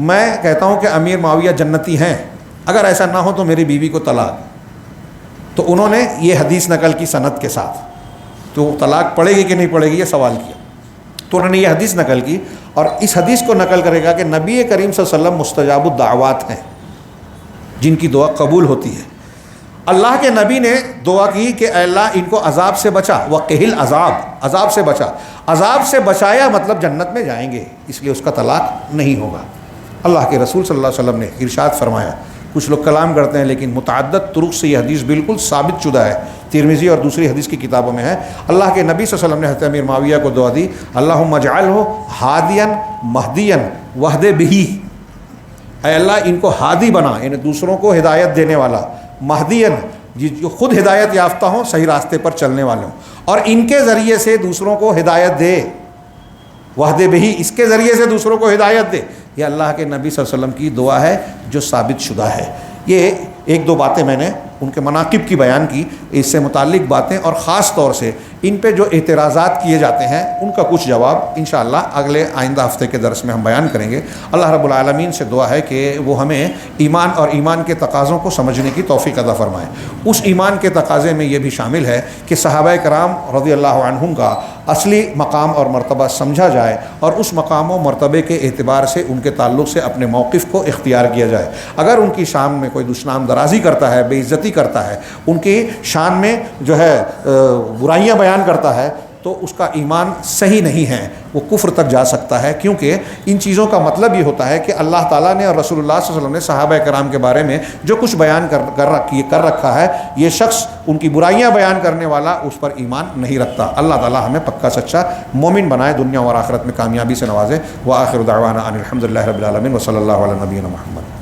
میں کہتا ہوں کہ امیر معاویہ جنتی ہیں, اگر ایسا نہ ہو تو میری بیوی کو طلاق, تو انہوں نے یہ حدیث نقل کی سند کے ساتھ, تو طلاق پڑے گی کہ نہیں پڑے گی یہ سوال کیا. تو انہوں نے یہ حدیث نقل کی, اور اس حدیث کو نقل کرے گا کہ نبی کریم صلی اللہ علیہ وسلم مستجاب الدعوات ہیں, جن کی دعا قبول ہوتی ہے. اللہ کے نبی نے دعا کی کہ اے اللہ ان کو عذاب سے بچا, وقہ العذاب, عذاب سے بچا. عذاب سے بچایا مطلب جنت میں جائیں گے, اس لیے اس کا طلاق نہیں ہوگا. اللہ کے رسول صلی اللہ علیہ وسلم نے ارشاد فرمایا. کچھ لوگ کلام کرتے ہیں لیکن متعدد طرق سے یہ حدیث بالکل ثابت شدہ ہے, ترمذی اور دوسری حدیث کی کتابوں میں ہے. اللہ کے نبی صلی اللہ علیہ وسلم نے حضرت امیر معاویہ کو دعا دی, اللہم اجعلہ ہادیا مہدیا واہد بہ, اے اللہ ان کو ہادی بنا, یعنی دوسروں کو ہدایت دینے والا, مہدین جو خود ہدایت یافتہ ہوں, صحیح راستے پر چلنے والے ہوں, اور ان کے ذریعے سے دوسروں کو ہدایت دے, وحد بہی, اس کے ذریعے سے دوسروں کو ہدایت دے. یہ اللہ کے نبی صلی اللہ علیہ وسلم کی دعا ہے جو ثابت شدہ ہے. یہ 1-2 باتیں میں نے ان کے مناقب کی بیان کی, اس سے متعلق باتیں, اور خاص طور سے ان پہ جو اعتراضات کیے جاتے ہیں ان کا کچھ جواب انشاءاللہ اگلے آئندہ ہفتے کے درس میں ہم بیان کریں گے. اللہ رب العالمین سے دعا ہے کہ وہ ہمیں ایمان اور ایمان کے تقاضوں کو سمجھنے کی توفیق عطا فرمائے. اس ایمان کے تقاضے میں یہ بھی شامل ہے کہ صحابہ کرام رضی اللہ عنہم کا اصلی مقام اور مرتبہ سمجھا جائے, اور اس مقام و مرتبے کے اعتبار سے ان کے تعلق سے اپنے موقف کو اختیار کیا جائے. اگر ان کی شان میں کوئی دشنام درازی کرتا ہے, بے عزتی کرتا ہے, ان کی شان میں جو ہے برائیاں بیان کرتا ہے, تو اس کا ایمان صحیح نہیں ہے, وہ کفر تک جا سکتا ہے. کیونکہ ان چیزوں کا مطلب یہ ہوتا ہے کہ اللہ تعالیٰ نے اور رسول اللہ صلی اللہ علیہ وسلم نے صحابہ کرام کے بارے میں جو کچھ بیان کر رکھا ہے, یہ شخص ان کی برائیاں بیان کرنے والا اس پر ایمان نہیں رکھتا. اللہ تعالیٰ ہمیں پکا سچا مومن بنائے, دنیا اور آخرت میں کامیابی سے نوازے. وآخر دعوانا ان الحمد للہ رب العالمین وصلی اللہ علی نبینا محمد.